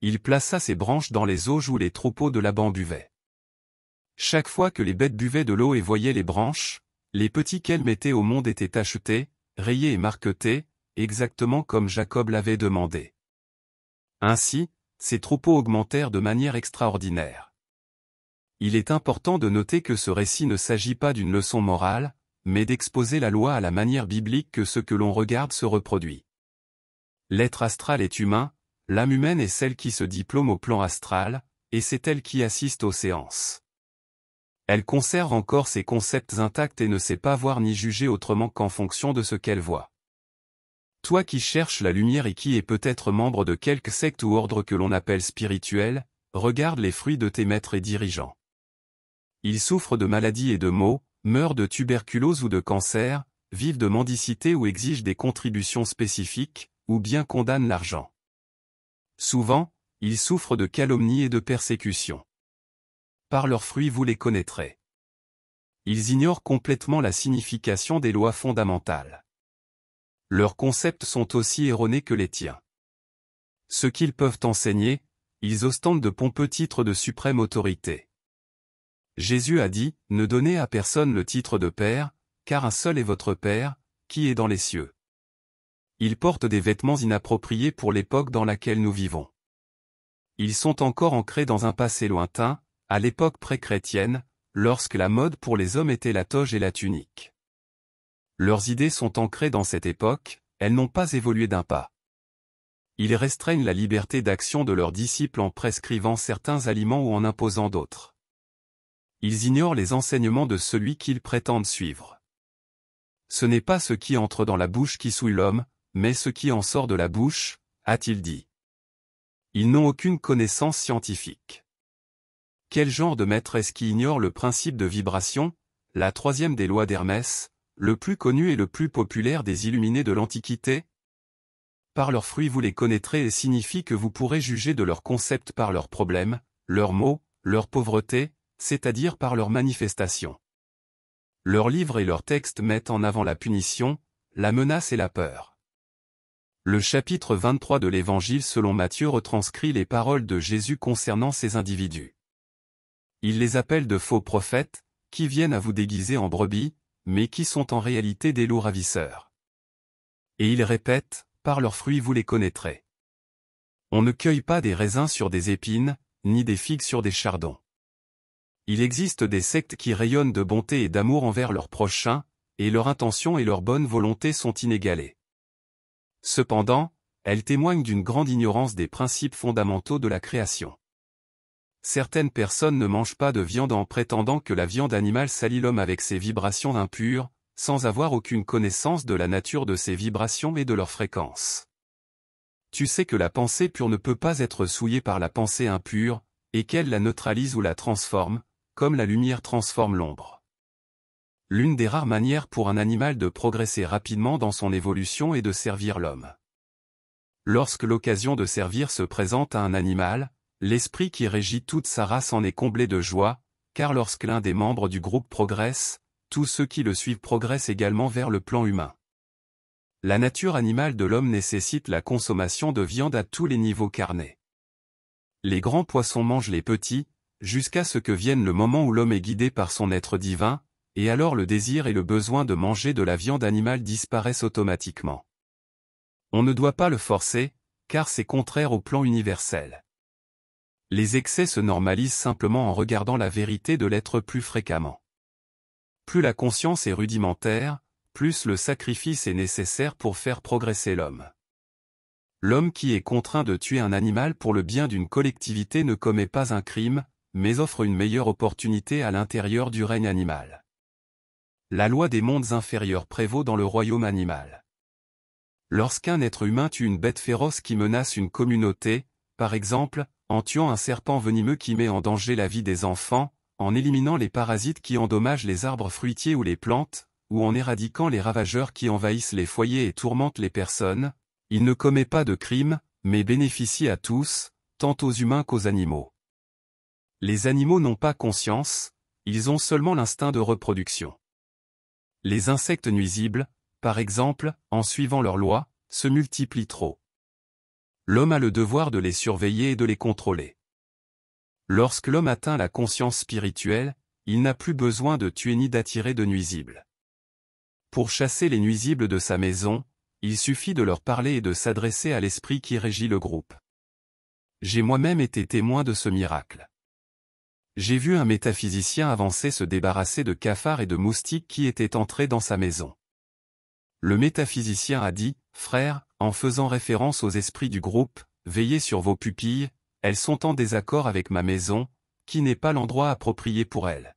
Il plaça ces branches dans les auges où les troupeaux de Laban buvaient. Chaque fois que les bêtes buvaient de l'eau et voyaient les branches, les petits qu'elles mettaient au monde étaient tachetés, rayés et marquetés, exactement comme Jacob l'avait demandé. Ainsi, ces troupeaux augmentèrent de manière extraordinaire. Il est important de noter que ce récit ne s'agit pas d'une leçon morale, mais d'exposer la loi à la manière biblique que ce que l'on regarde se reproduit. L'être astral est humain, l'âme humaine est celle qui se diplôme au plan astral, et c'est elle qui assiste aux séances. Elle conserve encore ses concepts intacts et ne sait pas voir ni juger autrement qu'en fonction de ce qu'elle voit. Toi qui cherches la lumière et qui es peut-être membre de quelque secte ou ordre que l'on appelle spirituel, regarde les fruits de tes maîtres et dirigeants. Ils souffrent de maladies et de maux, meurent de tuberculose ou de cancer, vivent de mendicité ou exigent des contributions spécifiques, ou bien condamnent l'argent. Souvent, ils souffrent de calomnies et de persécutions. Par leurs fruits vous les connaîtrez. Ils ignorent complètement la signification des lois fondamentales. Leurs concepts sont aussi erronés que les tiens. Ce qu'ils peuvent enseigner, ils ostentent de pompeux titres de suprême autorité. Jésus a dit, « Ne donnez à personne le titre de Père, car un seul est votre Père, qui est dans les cieux. » Ils portent des vêtements inappropriés pour l'époque dans laquelle nous vivons. Ils sont encore ancrés dans un passé lointain, à l'époque pré-chrétienne, lorsque la mode pour les hommes était la toge et la tunique. Leurs idées sont ancrées dans cette époque, elles n'ont pas évolué d'un pas. Ils restreignent la liberté d'action de leurs disciples en prescrivant certains aliments ou en imposant d'autres. Ils ignorent les enseignements de celui qu'ils prétendent suivre. Ce n'est pas ce qui entre dans la bouche qui souille l'homme, mais ce qui en sort de la bouche, a-t-il dit. Ils n'ont aucune connaissance scientifique. Quel genre de maître est-ce qui ignore le principe de vibration, la troisième des lois d'Hermès, le plus connu et le plus populaire des illuminés de l'Antiquité? Par leurs fruits vous les connaîtrez et signifie que vous pourrez juger de leurs concepts par leurs problèmes, leurs maux, leur pauvreté, c'est-à-dire par leurs manifestations. Leurs livres et leurs textes mettent en avant la punition, la menace et la peur. Le chapitre 23 de l'Évangile selon Matthieu retranscrit les paroles de Jésus concernant ces individus. Il les appelle de faux prophètes, qui viennent à vous déguiser en brebis, mais qui sont en réalité des loups ravisseurs. Et il répète, « Par leurs fruits vous les connaîtrez. » On ne cueille pas des raisins sur des épines, ni des figues sur des chardons. Il existe des sectes qui rayonnent de bonté et d'amour envers leurs prochains, et leur intention et leur bonne volonté sont inégalées. Cependant, elles témoignent d'une grande ignorance des principes fondamentaux de la création. Certaines personnes ne mangent pas de viande en prétendant que la viande animale salit l'homme avec ses vibrations impures, sans avoir aucune connaissance de la nature de ces vibrations et de leur fréquence. Tu sais que la pensée pure ne peut pas être souillée par la pensée impure, et qu'elle la neutralise ou la transforme, comme la lumière transforme l'ombre. L'une des rares manières pour un animal de progresser rapidement dans son évolution est de servir l'homme. Lorsque l'occasion de servir se présente à un animal, l'esprit qui régit toute sa race en est comblé de joie, car lorsque l'un des membres du groupe progresse, tous ceux qui le suivent progressent également vers le plan humain. La nature animale de l'homme nécessite la consommation de viande à tous les niveaux carnés. Les grands poissons mangent les petits, jusqu'à ce que vienne le moment où l'homme est guidé par son être divin, et alors le désir et le besoin de manger de la viande animale disparaissent automatiquement. On ne doit pas le forcer, car c'est contraire au plan universel. Les excès se normalisent simplement en regardant la vérité de l'être plus fréquemment. Plus la conscience est rudimentaire, plus le sacrifice est nécessaire pour faire progresser l'homme. L'homme qui est contraint de tuer un animal pour le bien d'une collectivité ne commet pas un crime, mais offre une meilleure opportunité à l'intérieur du règne animal. La loi des mondes inférieurs prévaut dans le royaume animal. Lorsqu'un être humain tue une bête féroce qui menace une communauté, par exemple, en tuant un serpent venimeux qui met en danger la vie des enfants, en éliminant les parasites qui endommagent les arbres fruitiers ou les plantes, ou en éradiquant les ravageurs qui envahissent les foyers et tourmentent les personnes, il ne commet pas de crime, mais bénéficie à tous, tant aux humains qu'aux animaux. Les animaux n'ont pas conscience, ils ont seulement l'instinct de reproduction. Les insectes nuisibles, par exemple, en suivant leurs lois, se multiplient trop. L'homme a le devoir de les surveiller et de les contrôler. Lorsque l'homme atteint la conscience spirituelle, il n'a plus besoin de tuer ni d'attirer de nuisibles. Pour chasser les nuisibles de sa maison, il suffit de leur parler et de s'adresser à l'esprit qui régit le groupe. J'ai moi-même été témoin de ce miracle. J'ai vu un métaphysicien avancé se débarrasser de cafards et de moustiques qui étaient entrés dans sa maison. Le métaphysicien a dit, « Frère, en faisant référence aux esprits du groupe, veillez sur vos pupilles, elles sont en désaccord avec ma maison, qui n'est pas l'endroit approprié pour elles. »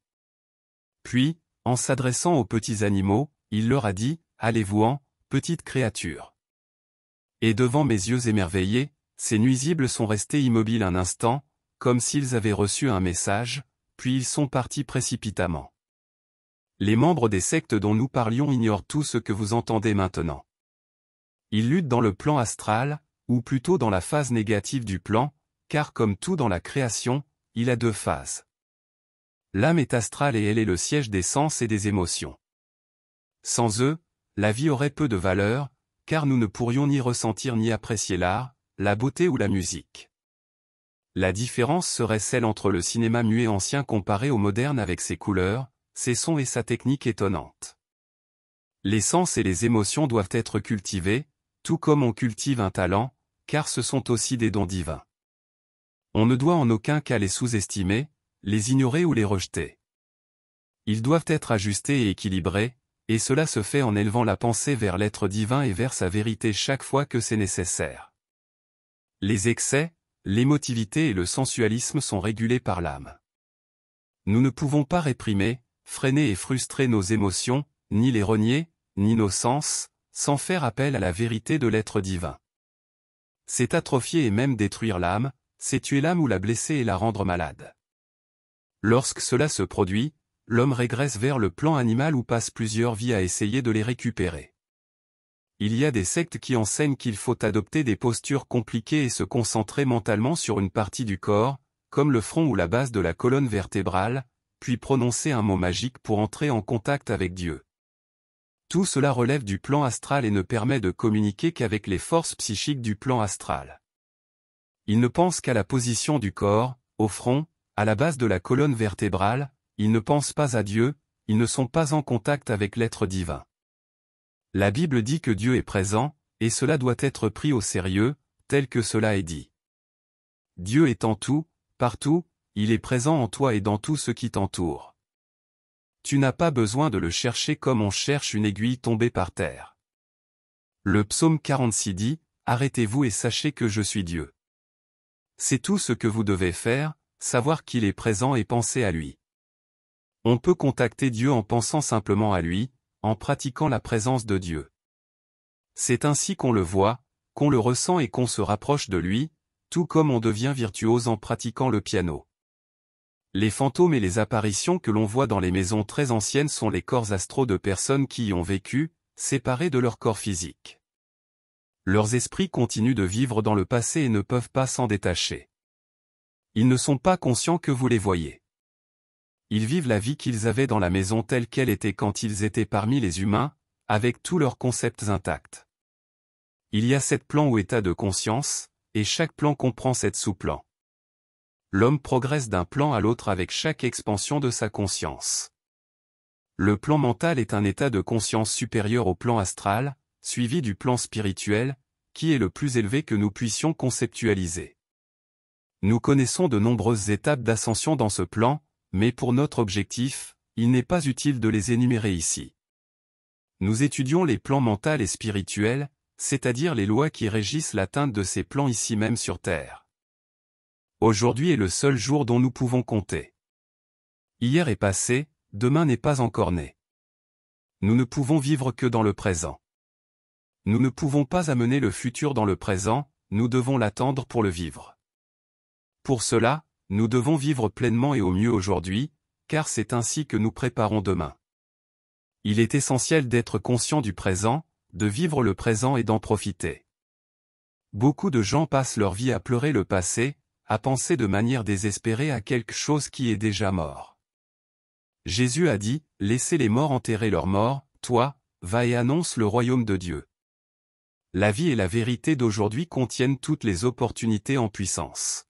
Puis, en s'adressant aux petits animaux, il leur a dit, « Allez-vous-en, petites créatures. » Et devant mes yeux émerveillés, ces nuisibles sont restés immobiles un instant, comme s'ils avaient reçu un message, puis ils sont partis précipitamment. Les membres des sectes dont nous parlions ignorent tout ce que vous entendez maintenant. Ils luttent dans le plan astral, ou plutôt dans la phase négative du plan, car comme tout dans la création, il a deux phases. L'âme est astrale et elle est le siège des sens et des émotions. Sans eux, la vie aurait peu de valeur, car nous ne pourrions ni ressentir ni apprécier l'art, la beauté ou la musique. La différence serait celle entre le cinéma muet ancien comparé au moderne avec ses couleurs, ses sons et sa technique étonnante. Les sens et les émotions doivent être cultivés, tout comme on cultive un talent, car ce sont aussi des dons divins. On ne doit en aucun cas les sous-estimer, les ignorer ou les rejeter. Ils doivent être ajustés et équilibrés, et cela se fait en élevant la pensée vers l'être divin et vers sa vérité chaque fois que c'est nécessaire. Les excès, l'émotivité et le sensualisme sont régulés par l'âme. Nous ne pouvons pas réprimer, freiner et frustrer nos émotions, ni les renier, ni nos sens, sans faire appel à la vérité de l'être divin. C'est atrophier et même détruire l'âme, c'est tuer l'âme ou la blesser et la rendre malade. Lorsque cela se produit, l'homme régresse vers le plan animal ou passe plusieurs vies à essayer de les récupérer. Il y a des sectes qui enseignent qu'il faut adopter des postures compliquées et se concentrer mentalement sur une partie du corps, comme le front ou la base de la colonne vertébrale, puis prononcer un mot magique pour entrer en contact avec Dieu. Tout cela relève du plan astral et ne permet de communiquer qu'avec les forces psychiques du plan astral. Ils ne pensent qu'à la position du corps, au front, à la base de la colonne vertébrale, ils ne pensent pas à Dieu, ils ne sont pas en contact avec l'être divin. La Bible dit que Dieu est présent, et cela doit être pris au sérieux, tel que cela est dit. Dieu est en tout, partout, il est présent en toi et dans tout ce qui t'entoure. Tu n'as pas besoin de le chercher comme on cherche une aiguille tombée par terre. Le psaume 46 dit, « Arrêtez-vous et sachez que je suis Dieu. » C'est tout ce que vous devez faire, savoir qu'il est présent et penser à lui. On peut contacter Dieu en pensant simplement à lui, en pratiquant la présence de Dieu. C'est ainsi qu'on le voit, qu'on le ressent et qu'on se rapproche de lui, tout comme on devient virtuose en pratiquant le piano. Les fantômes et les apparitions que l'on voit dans les maisons très anciennes sont les corps astraux de personnes qui y ont vécu, séparés de leur corps physique. Leurs esprits continuent de vivre dans le passé et ne peuvent pas s'en détacher. Ils ne sont pas conscients que vous les voyez. Ils vivent la vie qu'ils avaient dans la maison telle qu'elle était quand ils étaient parmi les humains, avec tous leurs concepts intacts. Il y a 7 plans ou états de conscience, et chaque plan comprend 7 sous-plans. L'homme progresse d'un plan à l'autre avec chaque expansion de sa conscience. Le plan mental est un état de conscience supérieur au plan astral, suivi du plan spirituel, qui est le plus élevé que nous puissions conceptualiser. Nous connaissons de nombreuses étapes d'ascension dans ce plan, mais pour notre objectif, il n'est pas utile de les énumérer ici. Nous étudions les plans mental et spirituels, c'est-à-dire les lois qui régissent l'atteinte de ces plans ici même sur Terre. Aujourd'hui est le seul jour dont nous pouvons compter. Hier est passé, demain n'est pas encore né. Nous ne pouvons vivre que dans le présent. Nous ne pouvons pas amener le futur dans le présent, nous devons l'attendre pour le vivre. Pour cela, nous devons vivre pleinement et au mieux aujourd'hui, car c'est ainsi que nous préparons demain. Il est essentiel d'être conscient du présent, de vivre le présent et d'en profiter. Beaucoup de gens passent leur vie à pleurer le passé, à penser de manière désespérée à quelque chose qui est déjà mort. Jésus a dit, « Laissez les morts enterrer leurs morts, toi, va et annonce le royaume de Dieu. » La vie et la vérité d'aujourd'hui contiennent toutes les opportunités en puissance.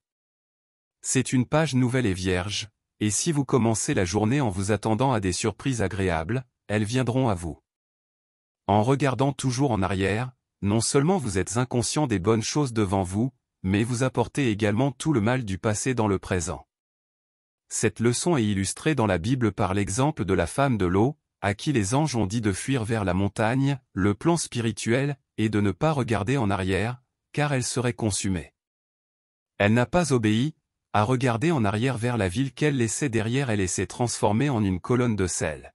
C'est une page nouvelle et vierge, et si vous commencez la journée en vous attendant à des surprises agréables, elles viendront à vous. En regardant toujours en arrière, non seulement vous êtes inconscient des bonnes choses devant vous, mais vous apportez également tout le mal du passé dans le présent. Cette leçon est illustrée dans la Bible par l'exemple de la femme de l'eau, à qui les anges ont dit de fuir vers la montagne, le plan spirituel, et de ne pas regarder en arrière, car elle serait consumée. Elle n'a pas obéi, à regarder en arrière vers la ville qu'elle laissait derrière elle et s'est transformée en une colonne de sel.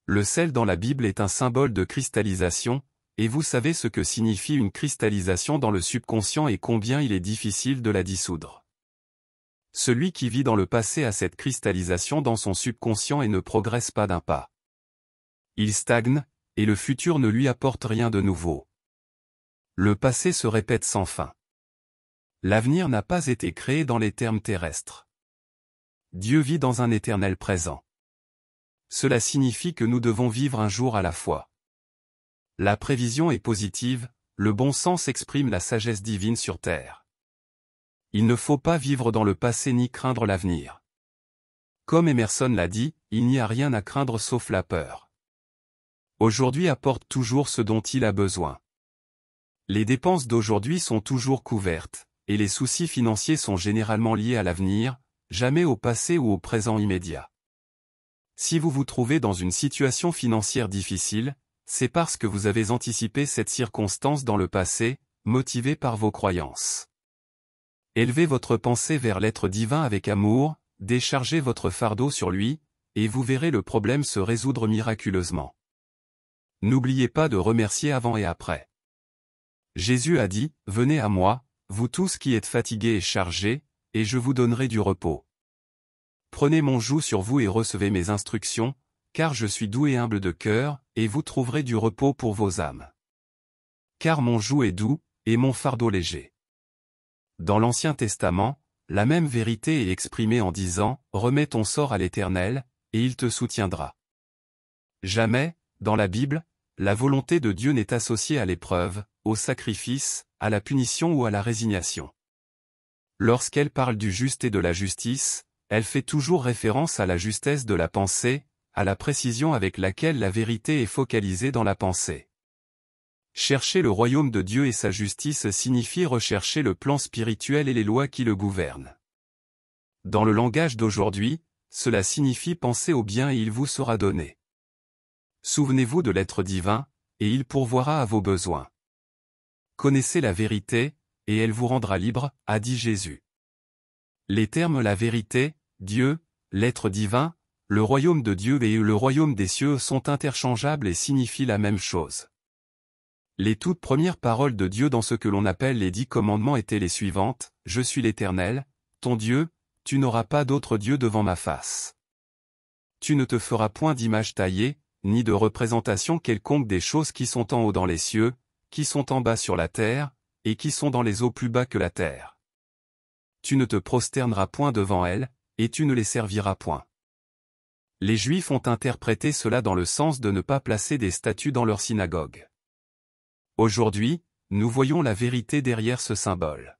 Le sel dans la Bible est un symbole de cristallisation, et vous savez ce que signifie une cristallisation dans le subconscient et combien il est difficile de la dissoudre. Celui qui vit dans le passé a cette cristallisation dans son subconscient et ne progresse pas d'un pas. Il stagne, et le futur ne lui apporte rien de nouveau. Le passé se répète sans fin. L'avenir n'a pas été créé dans les termes terrestres. Dieu vit dans un éternel présent. Cela signifie que nous devons vivre un jour à la fois. La prévision est positive, le bon sens exprime la sagesse divine sur terre. Il ne faut pas vivre dans le passé ni craindre l'avenir. Comme Emerson l'a dit, il n'y a rien à craindre sauf la peur. Aujourd'hui apporte toujours ce dont il a besoin. Les dépenses d'aujourd'hui sont toujours couvertes, et les soucis financiers sont généralement liés à l'avenir, jamais au passé ou au présent immédiat. Si vous vous trouvez dans une situation financière difficile, c'est parce que vous avez anticipé cette circonstance dans le passé, motivé par vos croyances. Élevez votre pensée vers l'être divin avec amour, déchargez votre fardeau sur lui, et vous verrez le problème se résoudre miraculeusement. N'oubliez pas de remercier avant et après. Jésus a dit, « Venez à moi, vous tous qui êtes fatigués et chargés, et je vous donnerai du repos. Prenez mon joug sur vous et recevez mes instructions, car je suis doux et humble de cœur, et vous trouverez du repos pour vos âmes. Car mon joug est doux, et mon fardeau léger. » Dans l'Ancien Testament, la même vérité est exprimée en disant, « Remets ton sort à l'Éternel, et il te soutiendra. » Jamais, dans la Bible, la volonté de Dieu n'est associée à l'épreuve, au sacrifice, à la punition ou à la résignation. Lorsqu'elle parle du juste et de la justice, elle fait toujours référence à la justesse de la pensée, à la précision avec laquelle la vérité est focalisée dans la pensée. Chercher le royaume de Dieu et sa justice signifie rechercher le plan spirituel et les lois qui le gouvernent. Dans le langage d'aujourd'hui, cela signifie penser au bien et il vous sera donné. Souvenez-vous de l'être divin, et il pourvoira à vos besoins. Connaissez la vérité, et elle vous rendra libre, a dit Jésus. Les termes la vérité, Dieu, l'être divin, le royaume de Dieu et le royaume des cieux sont interchangeables et signifient la même chose. Les toutes premières paroles de Dieu dans ce que l'on appelle les 10 commandements étaient les suivantes, « Je suis l'Éternel, ton Dieu, tu n'auras pas d'autre Dieu devant ma face. Tu ne te feras point d'image taillée, ni de représentation quelconque des choses qui sont en haut dans les cieux, qui sont en bas sur la terre, et qui sont dans les eaux plus bas que la terre. Tu ne te prosterneras point devant elles, et tu ne les serviras point. » Les Juifs ont interprété cela dans le sens de ne pas placer des statues dans leur synagogue. Aujourd'hui, nous voyons la vérité derrière ce symbole.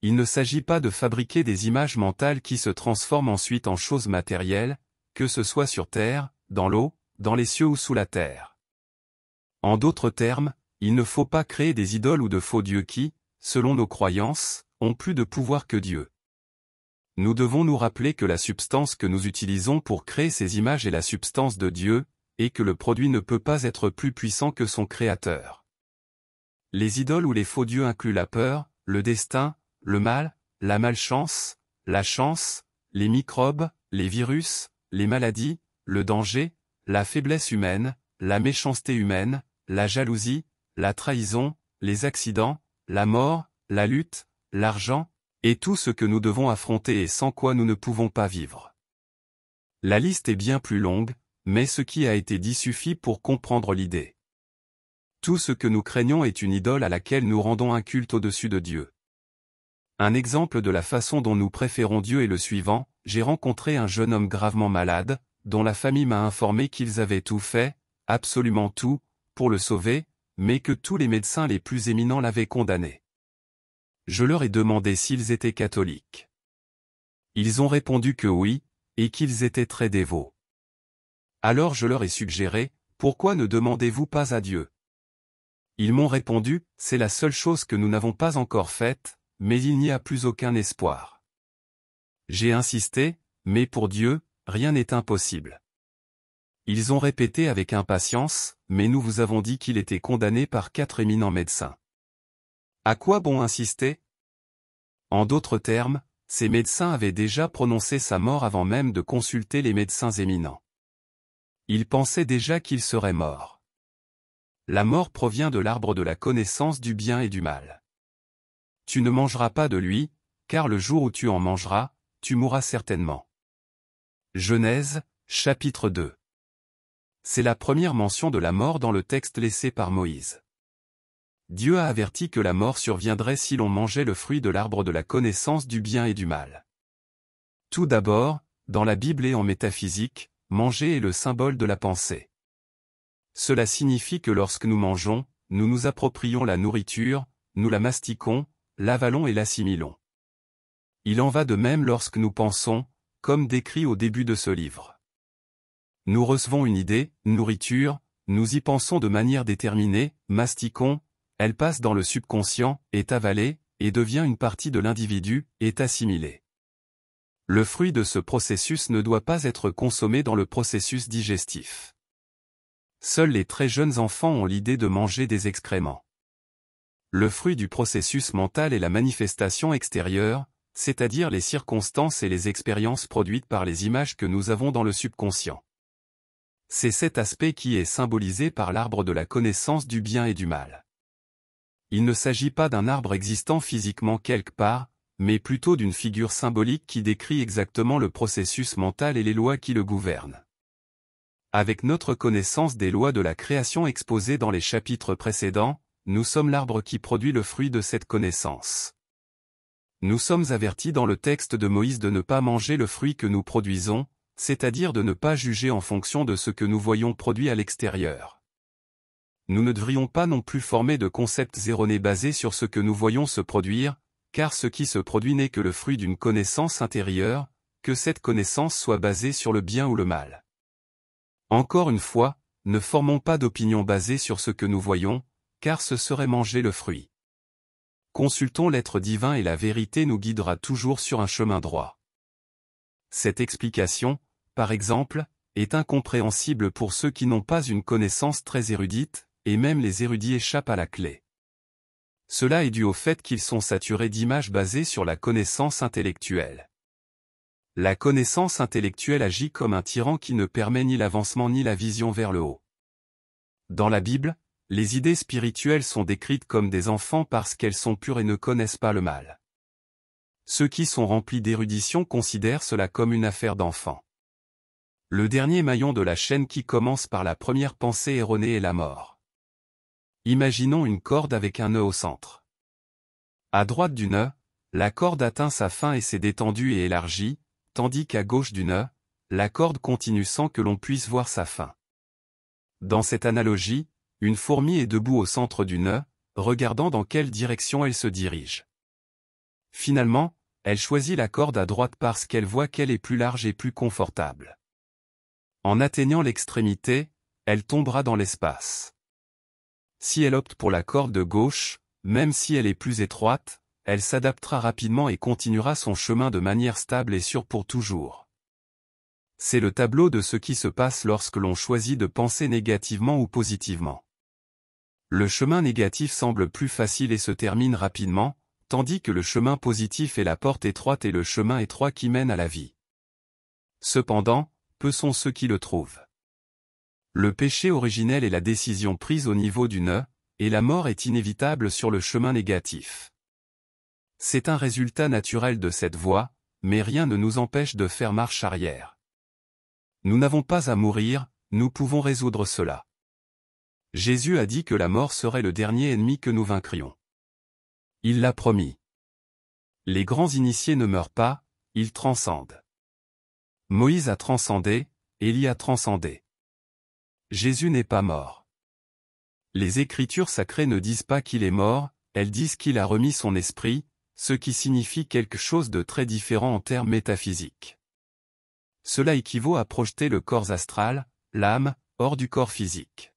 Il ne s'agit pas de fabriquer des images mentales qui se transforment ensuite en choses matérielles, que ce soit sur terre, dans l'eau, dans les cieux ou sous la terre. En d'autres termes, il ne faut pas créer des idoles ou de faux dieux qui, selon nos croyances, ont plus de pouvoir que Dieu. Nous devons nous rappeler que la substance que nous utilisons pour créer ces images est la substance de Dieu, et que le produit ne peut pas être plus puissant que son créateur. Les idoles ou les faux dieux incluent la peur, le destin, le mal, la malchance, la chance, les microbes, les virus, les maladies, le danger, la faiblesse humaine, la méchanceté humaine, la jalousie, la trahison, les accidents, la mort, la lutte, l'argent, et tout ce que nous devons affronter et sans quoi nous ne pouvons pas vivre. La liste est bien plus longue, mais ce qui a été dit suffit pour comprendre l'idée. Tout ce que nous craignons est une idole à laquelle nous rendons un culte au-dessus de Dieu. Un exemple de la façon dont nous préférons Dieu est le suivant: j'ai rencontré un jeune homme gravement malade, dont la famille m'a informé qu'ils avaient tout fait, absolument tout, pour le sauver, mais que tous les médecins les plus éminents l'avaient condamné. Je leur ai demandé s'ils étaient catholiques. Ils ont répondu que oui, et qu'ils étaient très dévots. Alors je leur ai suggéré: pourquoi ne demandez-vous pas à Dieu? Ils m'ont répondu: c'est la seule chose que nous n'avons pas encore faite, mais il n'y a plus aucun espoir. J'ai insisté: mais pour Dieu, rien n'est impossible. Ils ont répété avec impatience: mais nous vous avons dit qu'il était condamné par 4 éminents médecins. À quoi bon insister? En d'autres termes, ces médecins avaient déjà prononcé sa mort avant même de consulter les médecins éminents. Ils pensaient déjà qu'il serait mort. La mort provient de l'arbre de la connaissance du bien et du mal. Tu ne mangeras pas de lui, car le jour où tu en mangeras, tu mourras certainement. Genèse, chapitre 2. C'est la première mention de la mort dans le texte laissé par Moïse. Dieu a averti que la mort surviendrait si l'on mangeait le fruit de l'arbre de la connaissance du bien et du mal. Tout d'abord, dans la Bible et en métaphysique, manger est le symbole de la pensée. Cela signifie que lorsque nous mangeons, nous nous approprions la nourriture, nous la mastiquons, l'avalons et l'assimilons. Il en va de même lorsque nous pensons, comme décrit au début de ce livre. Nous recevons une idée, nourriture, nous y pensons de manière déterminée, mastiquons, elle passe dans le subconscient, est avalée, et devient une partie de l'individu, est assimilée. Le fruit de ce processus ne doit pas être consommé dans le processus digestif. Seuls les très jeunes enfants ont l'idée de manger des excréments. Le fruit du processus mental est la manifestation extérieure, c'est-à-dire les circonstances et les expériences produites par les images que nous avons dans le subconscient. C'est cet aspect qui est symbolisé par l'arbre de la connaissance du bien et du mal. Il ne s'agit pas d'un arbre existant physiquement quelque part, mais plutôt d'une figure symbolique qui décrit exactement le processus mental et les lois qui le gouvernent. Avec notre connaissance des lois de la création exposées dans les chapitres précédents, nous sommes l'arbre qui produit le fruit de cette connaissance. Nous sommes avertis dans le texte de Moïse de ne pas manger le fruit que nous produisons, c'est-à-dire de ne pas juger en fonction de ce que nous voyons produit à l'extérieur. Nous ne devrions pas non plus former de concepts erronés basés sur ce que nous voyons se produire, car ce qui se produit n'est que le fruit d'une connaissance intérieure, que cette connaissance soit basée sur le bien ou le mal. Encore une fois, ne formons pas d'opinion basée sur ce que nous voyons, car ce serait manger le fruit. Consultons l'être divin et la vérité nous guidera toujours sur un chemin droit. Cette explication, par exemple, est incompréhensible pour ceux qui n'ont pas une connaissance très érudite, et même les érudits échappent à la clé. Cela est dû au fait qu'ils sont saturés d'images basées sur la connaissance intellectuelle. La connaissance intellectuelle agit comme un tyran qui ne permet ni l'avancement ni la vision vers le haut. Dans la Bible, les idées spirituelles sont décrites comme des enfants parce qu'elles sont pures et ne connaissent pas le mal. Ceux qui sont remplis d'érudition considèrent cela comme une affaire d'enfant. Le dernier maillon de la chaîne qui commence par la première pensée erronée est la mort. Imaginons une corde avec un nœud au centre. À droite du nœud, la corde atteint sa fin et s'est détendue et élargie, tandis qu'à gauche du nœud, la corde continue sans que l'on puisse voir sa fin. Dans cette analogie, une fourmi est debout au centre du nœud, regardant dans quelle direction elle se dirige. Finalement, elle choisit la corde à droite parce qu'elle voit qu'elle est plus large et plus confortable. En atteignant l'extrémité, elle tombera dans l'espace. Si elle opte pour la corde de gauche, même si elle est plus étroite, elle s'adaptera rapidement et continuera son chemin de manière stable et sûre pour toujours. C'est le tableau de ce qui se passe lorsque l'on choisit de penser négativement ou positivement. Le chemin négatif semble plus facile et se termine rapidement, tandis que le chemin positif est la porte étroite et le chemin étroit qui mène à la vie. Cependant, peu sont ceux qui le trouvent. Le péché originel est la décision prise au niveau du nœud, et la mort est inévitable sur le chemin négatif. C'est un résultat naturel de cette voie, mais rien ne nous empêche de faire marche arrière. Nous n'avons pas à mourir, nous pouvons résoudre cela. Jésus a dit que la mort serait le dernier ennemi que nous vaincrions. Il l'a promis. Les grands initiés ne meurent pas, ils transcendent. Moïse a transcendé, Élie a transcendé. Jésus n'est pas mort. Les Écritures sacrées ne disent pas qu'il est mort, elles disent qu'il a remis son esprit, ce qui signifie quelque chose de très différent en termes métaphysiques. Cela équivaut à projeter le corps astral, l'âme, hors du corps physique.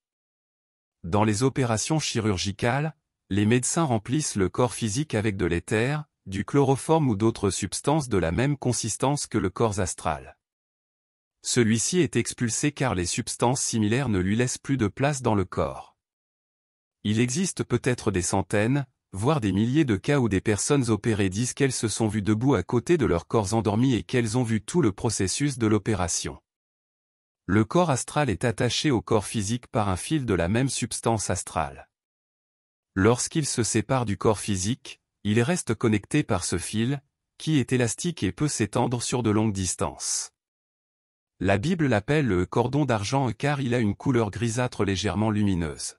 Dans les opérations chirurgicales, les médecins remplissent le corps physique avec de l'éther, du chloroforme ou d'autres substances de la même consistance que le corps astral. Celui-ci est expulsé car les substances similaires ne lui laissent plus de place dans le corps. Il existe peut-être des centaines, voire des milliers de cas où des personnes opérées disent qu'elles se sont vues debout à côté de leurs corps endormis et qu'elles ont vu tout le processus de l'opération. Le corps astral est attaché au corps physique par un fil de la même substance astrale. Lorsqu'il se sépare du corps physique, il reste connecté par ce fil, qui est élastique et peut s'étendre sur de longues distances. La Bible l'appelle le cordon d'argent car il a une couleur grisâtre légèrement lumineuse.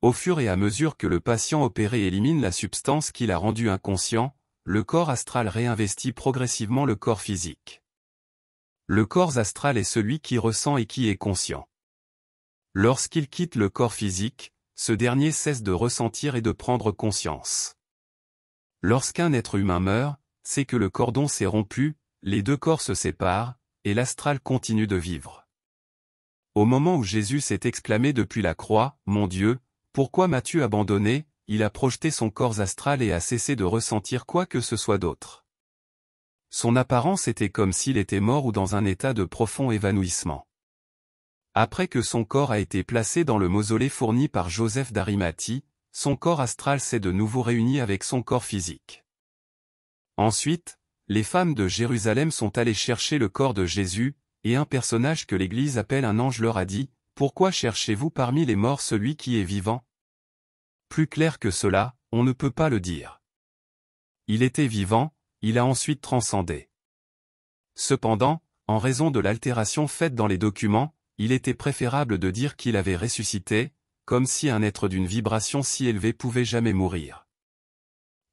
Au fur et à mesure que le patient opéré élimine la substance qui l'a rendu inconscient, le corps astral réinvestit progressivement le corps physique. Le corps astral est celui qui ressent et qui est conscient. Lorsqu'il quitte le corps physique, ce dernier cesse de ressentir et de prendre conscience. Lorsqu'un être humain meurt, c'est que le cordon s'est rompu, les deux corps se séparent, et l'astral continue de vivre. Au moment où Jésus s'est exclamé depuis la croix, « Mon Dieu, pourquoi m'as-tu abandonné ?» il a projeté son corps astral et a cessé de ressentir quoi que ce soit d'autre. Son apparence était comme s'il était mort ou dans un état de profond évanouissement. Après que son corps a été placé dans le mausolée fourni par Joseph d'Arimathie, son corps astral s'est de nouveau réuni avec son corps physique. Ensuite, les femmes de Jérusalem sont allées chercher le corps de Jésus, et un personnage que l'Église appelle un ange leur a dit, « Pourquoi cherchez-vous parmi les morts celui qui est vivant ?» Plus clair que cela, on ne peut pas le dire. Il était vivant, il a ensuite transcendé. Cependant, en raison de l'altération faite dans les documents, il était préférable de dire qu'il avait ressuscité, comme si un être d'une vibration si élevée pouvait jamais mourir.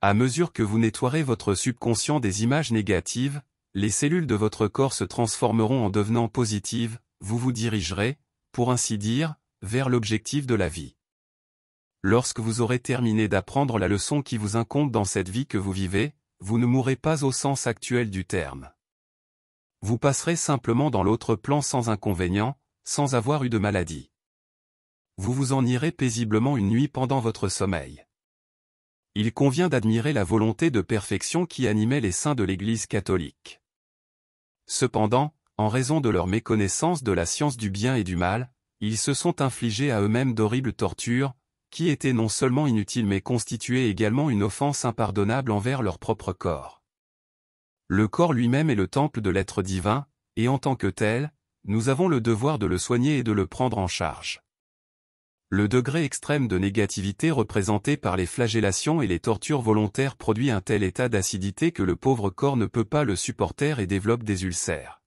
À mesure que vous nettoierez votre subconscient des images négatives, les cellules de votre corps se transformeront en devenant positives, vous vous dirigerez, pour ainsi dire, vers l'objectif de la vie. Lorsque vous aurez terminé d'apprendre la leçon qui vous incombe dans cette vie que vous vivez, vous ne mourrez pas au sens actuel du terme. Vous passerez simplement dans l'autre plan sans inconvénient, sans avoir eu de maladie. Vous vous en irez paisiblement une nuit pendant votre sommeil. Il convient d'admirer la volonté de perfection qui animait les saints de l'Église catholique. Cependant, en raison de leur méconnaissance de la science du bien et du mal, ils se sont infligés à eux-mêmes d'horribles tortures, qui étaient non seulement inutiles mais constituaient également une offense impardonnable envers leur propre corps. Le corps lui-même est le temple de l'être divin, et en tant que tel, nous avons le devoir de le soigner et de le prendre en charge. Le degré extrême de négativité représenté par les flagellations et les tortures volontaires produit un tel état d'acidité que le pauvre corps ne peut pas le supporter et développe des ulcères.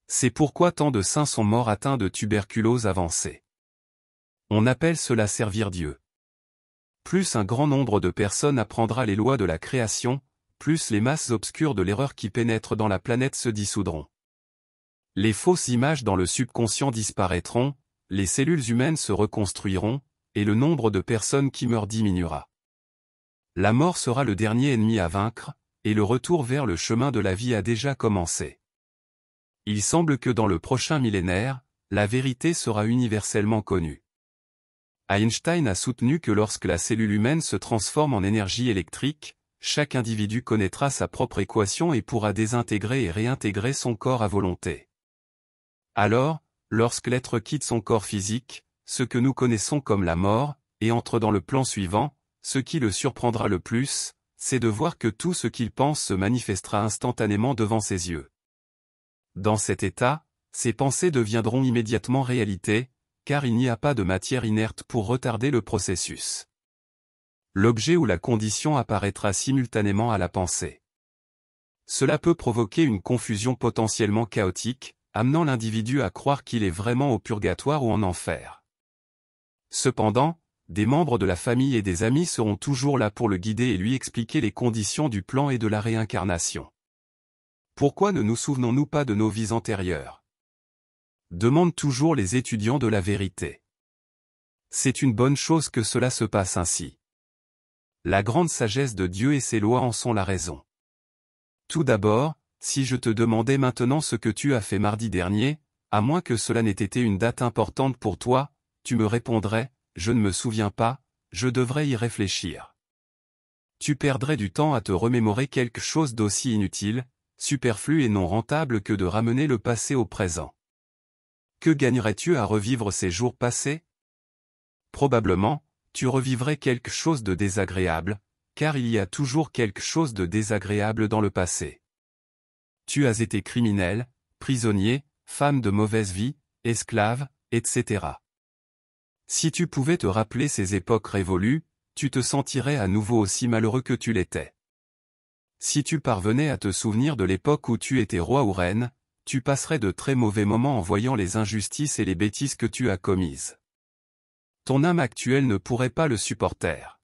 C'est pourquoi tant de saints sont morts atteints de tuberculose avancée. On appelle cela servir Dieu. Plus un grand nombre de personnes apprendra les lois de la création, plus les masses obscures de l'erreur qui pénètrent dans la planète se dissoudront. Les fausses images dans le subconscient disparaîtront, les cellules humaines se reconstruiront, et le nombre de personnes qui meurent diminuera. La mort sera le dernier ennemi à vaincre, et le retour vers le chemin de la vie a déjà commencé. Il semble que dans le prochain millénaire, la vérité sera universellement connue. Einstein a soutenu que lorsque la cellule humaine se transforme en énergie électrique, chaque individu connaîtra sa propre équation et pourra désintégrer et réintégrer son corps à volonté. Alors, lorsque l'être quitte son corps physique, ce que nous connaissons comme la mort, et entre dans le plan suivant, ce qui le surprendra le plus, c'est de voir que tout ce qu'il pense se manifestera instantanément devant ses yeux. Dans cet état, ses pensées deviendront immédiatement réalité, car il n'y a pas de matière inerte pour retarder le processus. L'objet ou la condition apparaîtra simultanément à la pensée. Cela peut provoquer une confusion potentiellement chaotique, amenant l'individu à croire qu'il est vraiment au purgatoire ou en enfer. Cependant, des membres de la famille et des amis seront toujours là pour le guider et lui expliquer les conditions du plan et de la réincarnation. Pourquoi ne nous souvenons-nous pas de nos vies antérieures? Demandent toujours les étudiants de la vérité. C'est une bonne chose que cela se passe ainsi. La grande sagesse de Dieu et ses lois en sont la raison. Tout d'abord, si je te demandais maintenant ce que tu as fait mardi dernier, à moins que cela n'ait été une date importante pour toi, tu me répondrais, je ne me souviens pas, je devrais y réfléchir. Tu perdrais du temps à te remémorer quelque chose d'aussi inutile, superflu et non rentable que de ramener le passé au présent. Que gagnerais-tu à revivre ces jours passés? Probablement, tu revivrais quelque chose de désagréable, car il y a toujours quelque chose de désagréable dans le passé. Tu as été criminel, prisonnier, femme de mauvaise vie, esclave, etc. Si tu pouvais te rappeler ces époques révolues, tu te sentirais à nouveau aussi malheureux que tu l'étais. Si tu parvenais à te souvenir de l'époque où tu étais roi ou reine, tu passerais de très mauvais moments en voyant les injustices et les bêtises que tu as commises. Ton âme actuelle ne pourrait pas le supporter.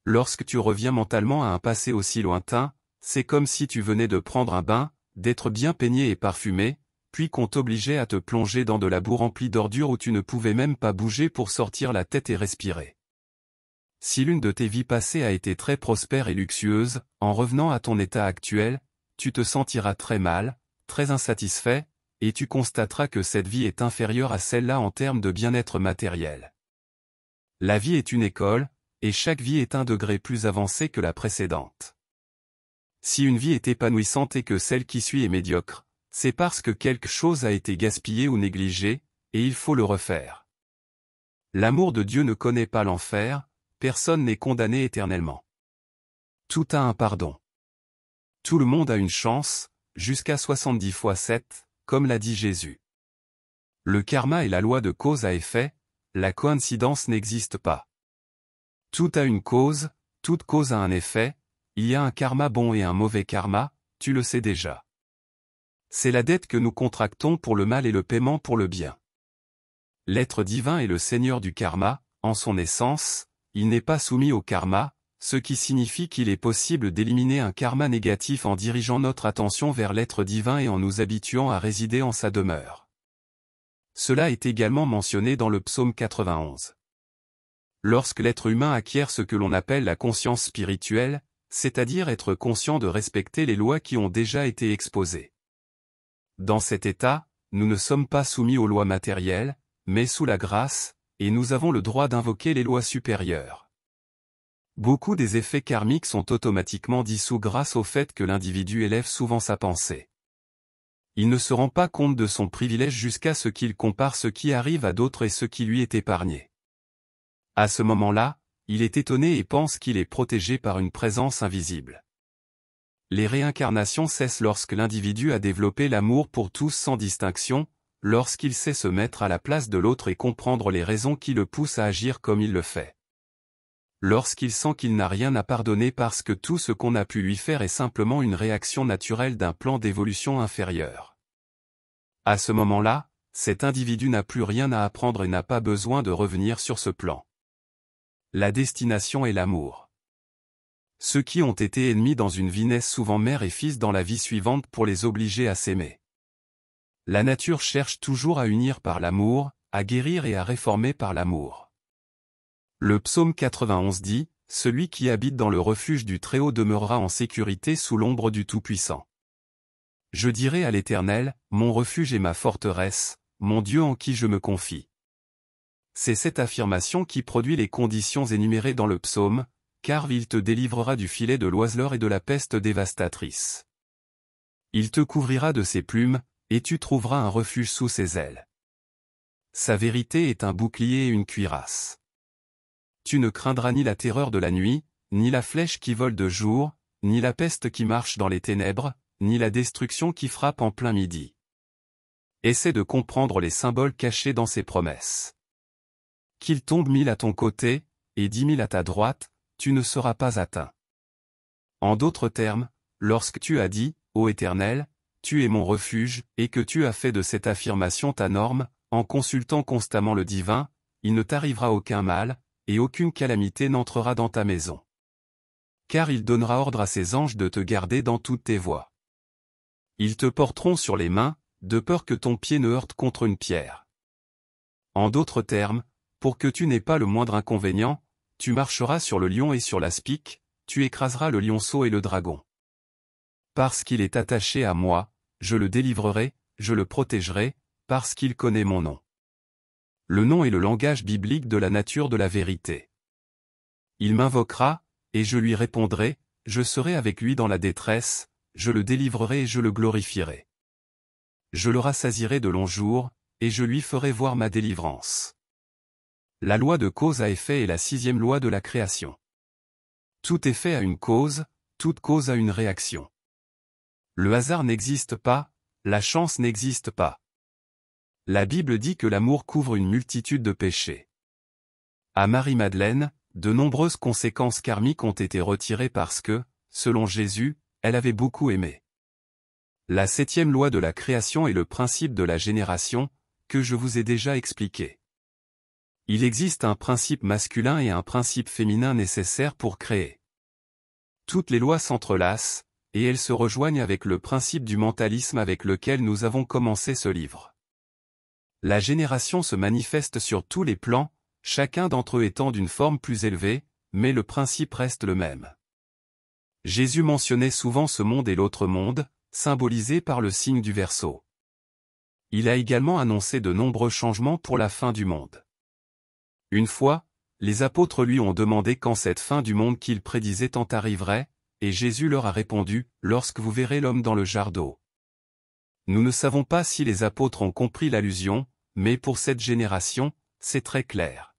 Lorsque tu reviens mentalement à un passé aussi lointain, c'est comme si tu venais de prendre un bain, d'être bien peigné et parfumé, puis qu'on t'obligeait à te plonger dans de la boue remplie d'ordures où tu ne pouvais même pas bouger pour sortir la tête et respirer. Si l'une de tes vies passées a été très prospère et luxueuse, en revenant à ton état actuel, tu te sentiras très mal, très insatisfait, et tu constateras que cette vie est inférieure à celle-là en termes de bien-être matériel. La vie est une école, et chaque vie est un degré plus avancé que la précédente. Si une vie est épanouissante et que celle qui suit est médiocre, c'est parce que quelque chose a été gaspillé ou négligé, et il faut le refaire. L'amour de Dieu ne connaît pas l'enfer, personne n'est condamné éternellement. Tout a un pardon. Tout le monde a une chance, jusqu'à 70 fois 7, comme l'a dit Jésus. Le karma est la loi de cause à effet, la coïncidence n'existe pas. Tout a une cause, toute cause a un effet, il y a un karma bon et un mauvais karma, tu le sais déjà. C'est la dette que nous contractons pour le mal et le paiement pour le bien. L'être divin est le seigneur du karma, en son essence, il n'est pas soumis au karma, ce qui signifie qu'il est possible d'éliminer un karma négatif en dirigeant notre attention vers l'être divin et en nous habituant à résider en sa demeure. Cela est également mentionné dans le psaume 91. Lorsque l'être humain acquiert ce que l'on appelle la conscience spirituelle, c'est-à-dire être conscient de respecter les lois qui ont déjà été exposées. Dans cet état, nous ne sommes pas soumis aux lois matérielles, mais sous la grâce, et nous avons le droit d'invoquer les lois supérieures. Beaucoup des effets karmiques sont automatiquement dissous grâce au fait que l'individu élève souvent sa pensée. Il ne se rend pas compte de son privilège jusqu'à ce qu'il compare ce qui arrive à d'autres et ce qui lui est épargné. À ce moment-là, il est étonné et pense qu'il est protégé par une présence invisible. Les réincarnations cessent lorsque l'individu a développé l'amour pour tous sans distinction, lorsqu'il sait se mettre à la place de l'autre et comprendre les raisons qui le poussent à agir comme il le fait. Lorsqu'il sent qu'il n'a rien à pardonner parce que tout ce qu'on a pu lui faire est simplement une réaction naturelle d'un plan d'évolution inférieur. À ce moment-là, cet individu n'a plus rien à apprendre et n'a pas besoin de revenir sur ce plan. La destination est l'amour. Ceux qui ont été ennemis dans une vie naissent souvent mère et fils dans la vie suivante pour les obliger à s'aimer. La nature cherche toujours à unir par l'amour, à guérir et à réformer par l'amour. Le psaume 91 dit, « Celui qui habite dans le refuge du Très-Haut demeurera en sécurité sous l'ombre du Tout-Puissant. » Je dirai à l'Éternel, mon refuge et ma forteresse, mon Dieu en qui je me confie. C'est cette affirmation qui produit les conditions énumérées dans le psaume, car il te délivrera du filet de l'oiseleur et de la peste dévastatrice. Il te couvrira de ses plumes, et tu trouveras un refuge sous ses ailes. Sa vérité est un bouclier et une cuirasse. Tu ne craindras ni la terreur de la nuit, ni la flèche qui vole de jour, ni la peste qui marche dans les ténèbres, ni la destruction qui frappe en plein midi. Essaie de comprendre les symboles cachés dans ces promesses. Qu'il tombe 1000 à ton côté, et 10 000 à ta droite, tu ne seras pas atteint. En d'autres termes, lorsque tu as dit, ô Éternel, tu es mon refuge, et que tu as fait de cette affirmation ta norme, en consultant constamment le divin, il ne t'arrivera aucun mal, et aucune calamité n'entrera dans ta maison. Car il donnera ordre à ses anges de te garder dans toutes tes voies. Ils te porteront sur les mains, de peur que ton pied ne heurte contre une pierre. En d'autres termes, pour que tu n'aies pas le moindre inconvénient, tu marcheras sur le lion et sur l'aspic, tu écraseras le lionceau et le dragon. Parce qu'il est attaché à moi, je le délivrerai, je le protégerai, parce qu'il connaît mon nom. Le nom est le langage biblique de la nature de la vérité. Il m'invoquera, et je lui répondrai, je serai avec lui dans la détresse, je le délivrerai et je le glorifierai. Je le rassasierai de longs jours, et je lui ferai voir ma délivrance. La loi de cause à effet est la 6e loi de la création. Tout effet a une cause, toute cause a une réaction. Le hasard n'existe pas, la chance n'existe pas. La Bible dit que l'amour couvre une multitude de péchés. À Marie-Madeleine, de nombreuses conséquences karmiques ont été retirées parce que, selon Jésus, elle avait beaucoup aimé. La 7e loi de la création est le principe de la génération, que je vous ai déjà expliqué. Il existe un principe masculin et un principe féminin nécessaires pour créer. Toutes les lois s'entrelacent, et elles se rejoignent avec le principe du mentalisme avec lequel nous avons commencé ce livre. La génération se manifeste sur tous les plans, chacun d'entre eux étant d'une forme plus élevée, mais le principe reste le même. Jésus mentionnait souvent ce monde et l'autre monde, symbolisés par le signe du Verseau. Il a également annoncé de nombreux changements pour la fin du monde. Une fois, les apôtres lui ont demandé quand cette fin du monde qu'il prédisait tant arriverait, et Jésus leur a répondu, « Lorsque vous verrez l'homme dans le jar d'eau ». Nous ne savons pas si les apôtres ont compris l'allusion, mais pour cette génération, c'est très clair.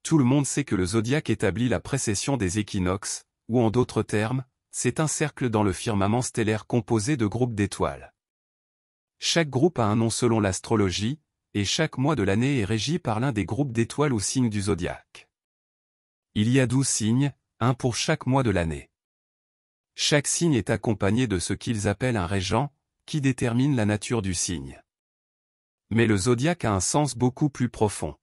Tout le monde sait que le zodiaque établit la précession des équinoxes, ou en d'autres termes, c'est un cercle dans le firmament stellaire composé de groupes d'étoiles. Chaque groupe a un nom selon l'astrologie, et chaque mois de l'année est régi par l'un des groupes d'étoiles ou signes du zodiaque. Il y a 12 signes, un pour chaque mois de l'année. Chaque signe est accompagné de ce qu'ils appellent un régent, qui détermine la nature du signe. Mais le zodiaque a un sens beaucoup plus profond.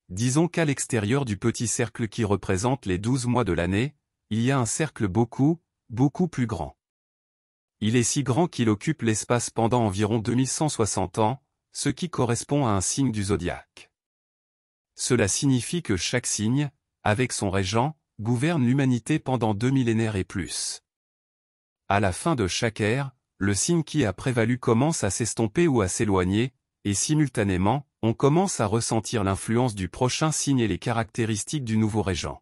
Disons qu'à l'extérieur du petit cercle qui représente les 12 mois de l'année, il y a un cercle beaucoup plus grand. Il est si grand qu'il occupe l'espace pendant environ 2160 ans, ce qui correspond à un signe du zodiaque. Cela signifie que chaque signe, avec son régent, gouverne l'humanité pendant 2 millénaires et plus. À la fin de chaque ère, le signe qui a prévalu commence à s'estomper ou à s'éloigner, et simultanément, on commence à ressentir l'influence du prochain signe et les caractéristiques du nouveau régent.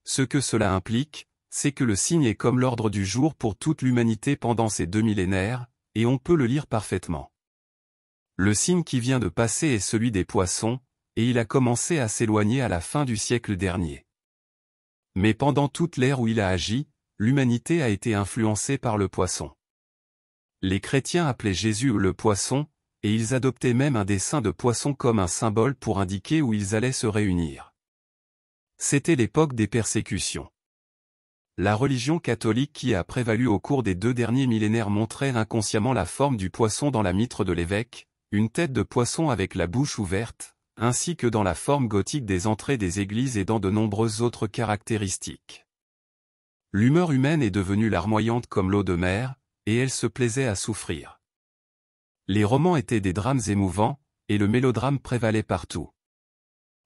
Ce que cela implique, c'est que le signe est comme l'ordre du jour pour toute l'humanité pendant ces 2 millénaires, et on peut le lire parfaitement. Le signe qui vient de passer est celui des poissons, et il a commencé à s'éloigner à la fin du siècle dernier. Mais pendant toute l'ère où il a agi, l'humanité a été influencée par le poisson. Les chrétiens appelaient Jésus le poisson, et ils adoptaient même un dessin de poisson comme un symbole pour indiquer où ils allaient se réunir. C'était l'époque des persécutions. La religion catholique qui a prévalu au cours des 2 derniers millénaires montrait inconsciemment la forme du poisson dans la mitre de l'évêque, une tête de poisson avec la bouche ouverte, ainsi que dans la forme gothique des entrées des églises et dans de nombreuses autres caractéristiques. L'humeur humaine est devenue larmoyante comme l'eau de mer, et elle se plaisait à souffrir. Les romans étaient des drames émouvants, et le mélodrame prévalait partout.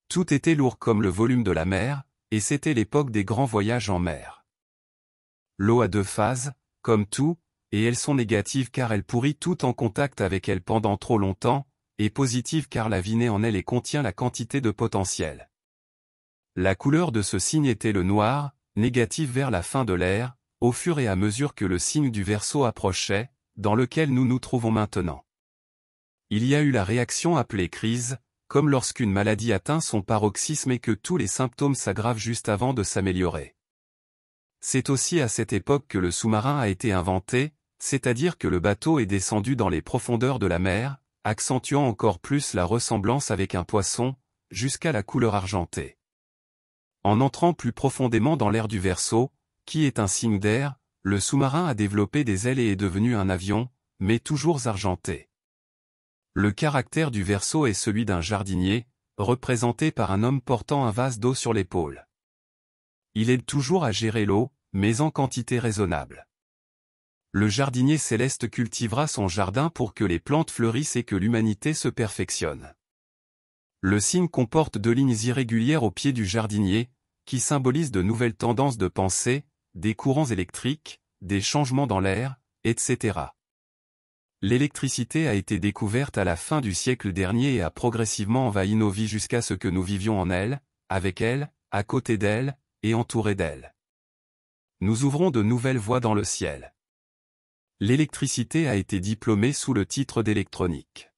Tout était lourd comme le volume de la mer, et c'était l'époque des grands voyages en mer. L'eau a 2 phases, comme tout, et elles sont négatives car elles pourrissent tout en contact avec elles pendant trop longtemps, et positives car la vie naît en elles et contient la quantité de potentiel. La couleur de ce signe était le noir, négatif vers la fin de l'ère, au fur et à mesure que le signe du Verseau approchait, dans lequel nous nous trouvons maintenant. Il y a eu la réaction appelée crise, comme lorsqu'une maladie atteint son paroxysme et que tous les symptômes s'aggravent juste avant de s'améliorer. C'est aussi à cette époque que le sous-marin a été inventé, c'est-à-dire que le bateau est descendu dans les profondeurs de la mer, accentuant encore plus la ressemblance avec un poisson, jusqu'à la couleur argentée. En entrant plus profondément dans l'air du Verseau, qui est un signe d'air, le sous-marin a développé des ailes et est devenu un avion, mais toujours argenté. Le caractère du Verseau est celui d'un jardinier, représenté par un homme portant un vase d'eau sur l'épaule. Il aide toujours à gérer l'eau, mais en quantité raisonnable. Le jardinier céleste cultivera son jardin pour que les plantes fleurissent et que l'humanité se perfectionne. Le signe comporte 2 lignes irrégulières au pied du jardinier, qui symbolisent de nouvelles tendances de pensée, des courants électriques, des changements dans l'air, etc. L'électricité a été découverte à la fin du siècle dernier et a progressivement envahi nos vies jusqu'à ce que nous vivions en elle, avec elle, à côté d'elle, et entourés d'elle. Nous ouvrons de nouvelles voies dans le ciel. L'électricité a été diplômée sous le titre d'électronique.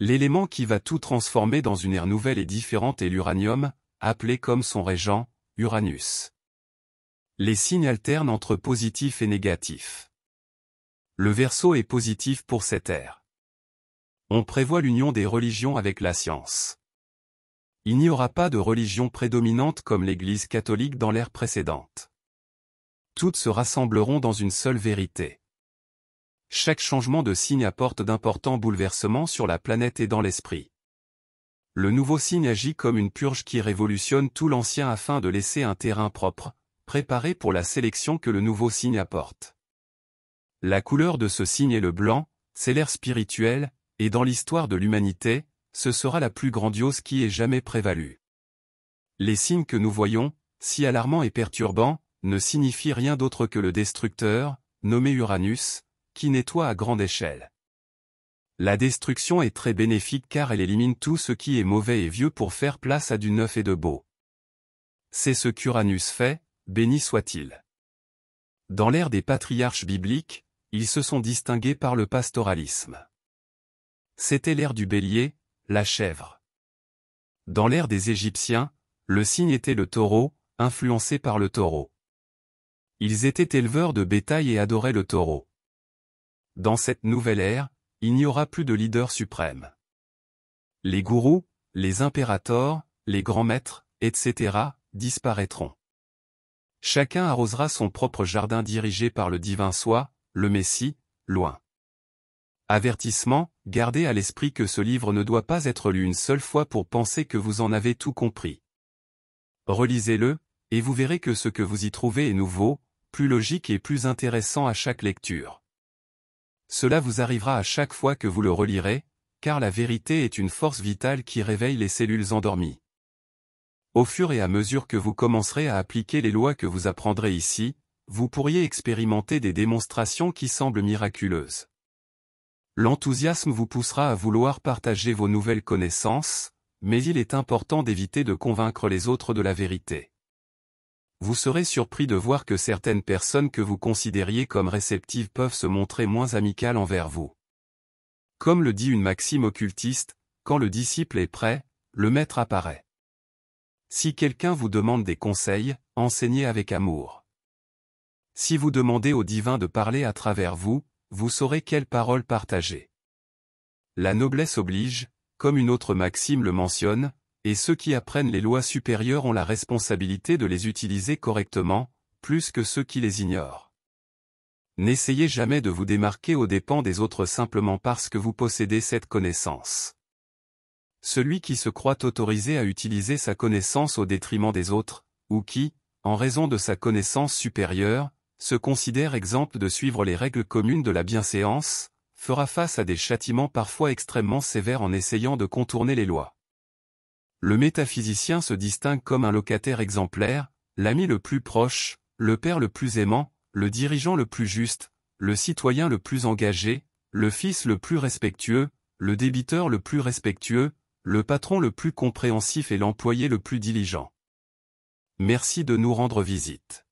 L'élément qui va tout transformer dans une ère nouvelle et différente est l'uranium, appelé comme son régent, Uranus. Les signes alternent entre positif et négatif. Le Verseau est positif pour cette ère. On prévoit l'union des religions avec la science. Il n'y aura pas de religion prédominante comme l'Église catholique dans l'ère précédente. Toutes se rassembleront dans une seule vérité. Chaque changement de signe apporte d'importants bouleversements sur la planète et dans l'esprit. Le nouveau signe agit comme une purge qui révolutionne tout l'ancien afin de laisser un terrain propre, préparé pour la sélection que le nouveau signe apporte. La couleur de ce signe est le blanc, c'est l'ère spirituelle, et dans l'histoire de l'humanité, ce sera la plus grandiose qui ait jamais prévalu. Les signes que nous voyons, si alarmants et perturbants, ne signifient rien d'autre que le destructeur, nommé Uranus, qui nettoie à grande échelle. La destruction est très bénéfique car elle élimine tout ce qui est mauvais et vieux pour faire place à du neuf et de beau. C'est ce qu'Uranus fait, béni soit-il. Dans l'ère des patriarches bibliques, ils se sont distingués par le pastoralisme. C'était l'ère du bélier, la chèvre. Dans l'ère des Égyptiens, le signe était le taureau, influencé par le taureau. Ils étaient éleveurs de bétail et adoraient le taureau. Dans cette nouvelle ère, il n'y aura plus de leader suprême. Les gourous, les impérators, les grands maîtres, etc., disparaîtront. Chacun arrosera son propre jardin dirigé par le divin soi, le Messie, loin. Avertissement, gardez à l'esprit que ce livre ne doit pas être lu une seule fois pour penser que vous en avez tout compris. Relisez-le, et vous verrez que ce que vous y trouvez est nouveau, plus logique et plus intéressant à chaque lecture. Cela vous arrivera à chaque fois que vous le relirez, car la vérité est une force vitale qui réveille les cellules endormies. Au fur et à mesure que vous commencerez à appliquer les lois que vous apprendrez ici, vous pourriez expérimenter des démonstrations qui semblent miraculeuses. L'enthousiasme vous poussera à vouloir partager vos nouvelles connaissances, mais il est important d'éviter de convaincre les autres de la vérité. Vous serez surpris de voir que certaines personnes que vous considériez comme réceptives peuvent se montrer moins amicales envers vous. Comme le dit une maxime occultiste, quand le disciple est prêt, le maître apparaît. Si quelqu'un vous demande des conseils, enseignez avec amour. Si vous demandez au divin de parler à travers vous, vous saurez quelles paroles partager. La noblesse oblige, comme une autre maxime le mentionne, et ceux qui apprennent les lois supérieures ont la responsabilité de les utiliser correctement, plus que ceux qui les ignorent. N'essayez jamais de vous démarquer aux dépens des autres simplement parce que vous possédez cette connaissance. Celui qui se croit autorisé à utiliser sa connaissance au détriment des autres, ou qui, en raison de sa connaissance supérieure, se considère exempt de suivre les règles communes de la bienséance, fera face à des châtiments parfois extrêmement sévères en essayant de contourner les lois. Le métaphysicien se distingue comme un locataire exemplaire, l'ami le plus proche, le père le plus aimant, le dirigeant le plus juste, le citoyen le plus engagé, le fils le plus respectueux, le débiteur le plus respectueux, le patron le plus compréhensif et l'employé le plus diligent. Merci de nous rendre visite.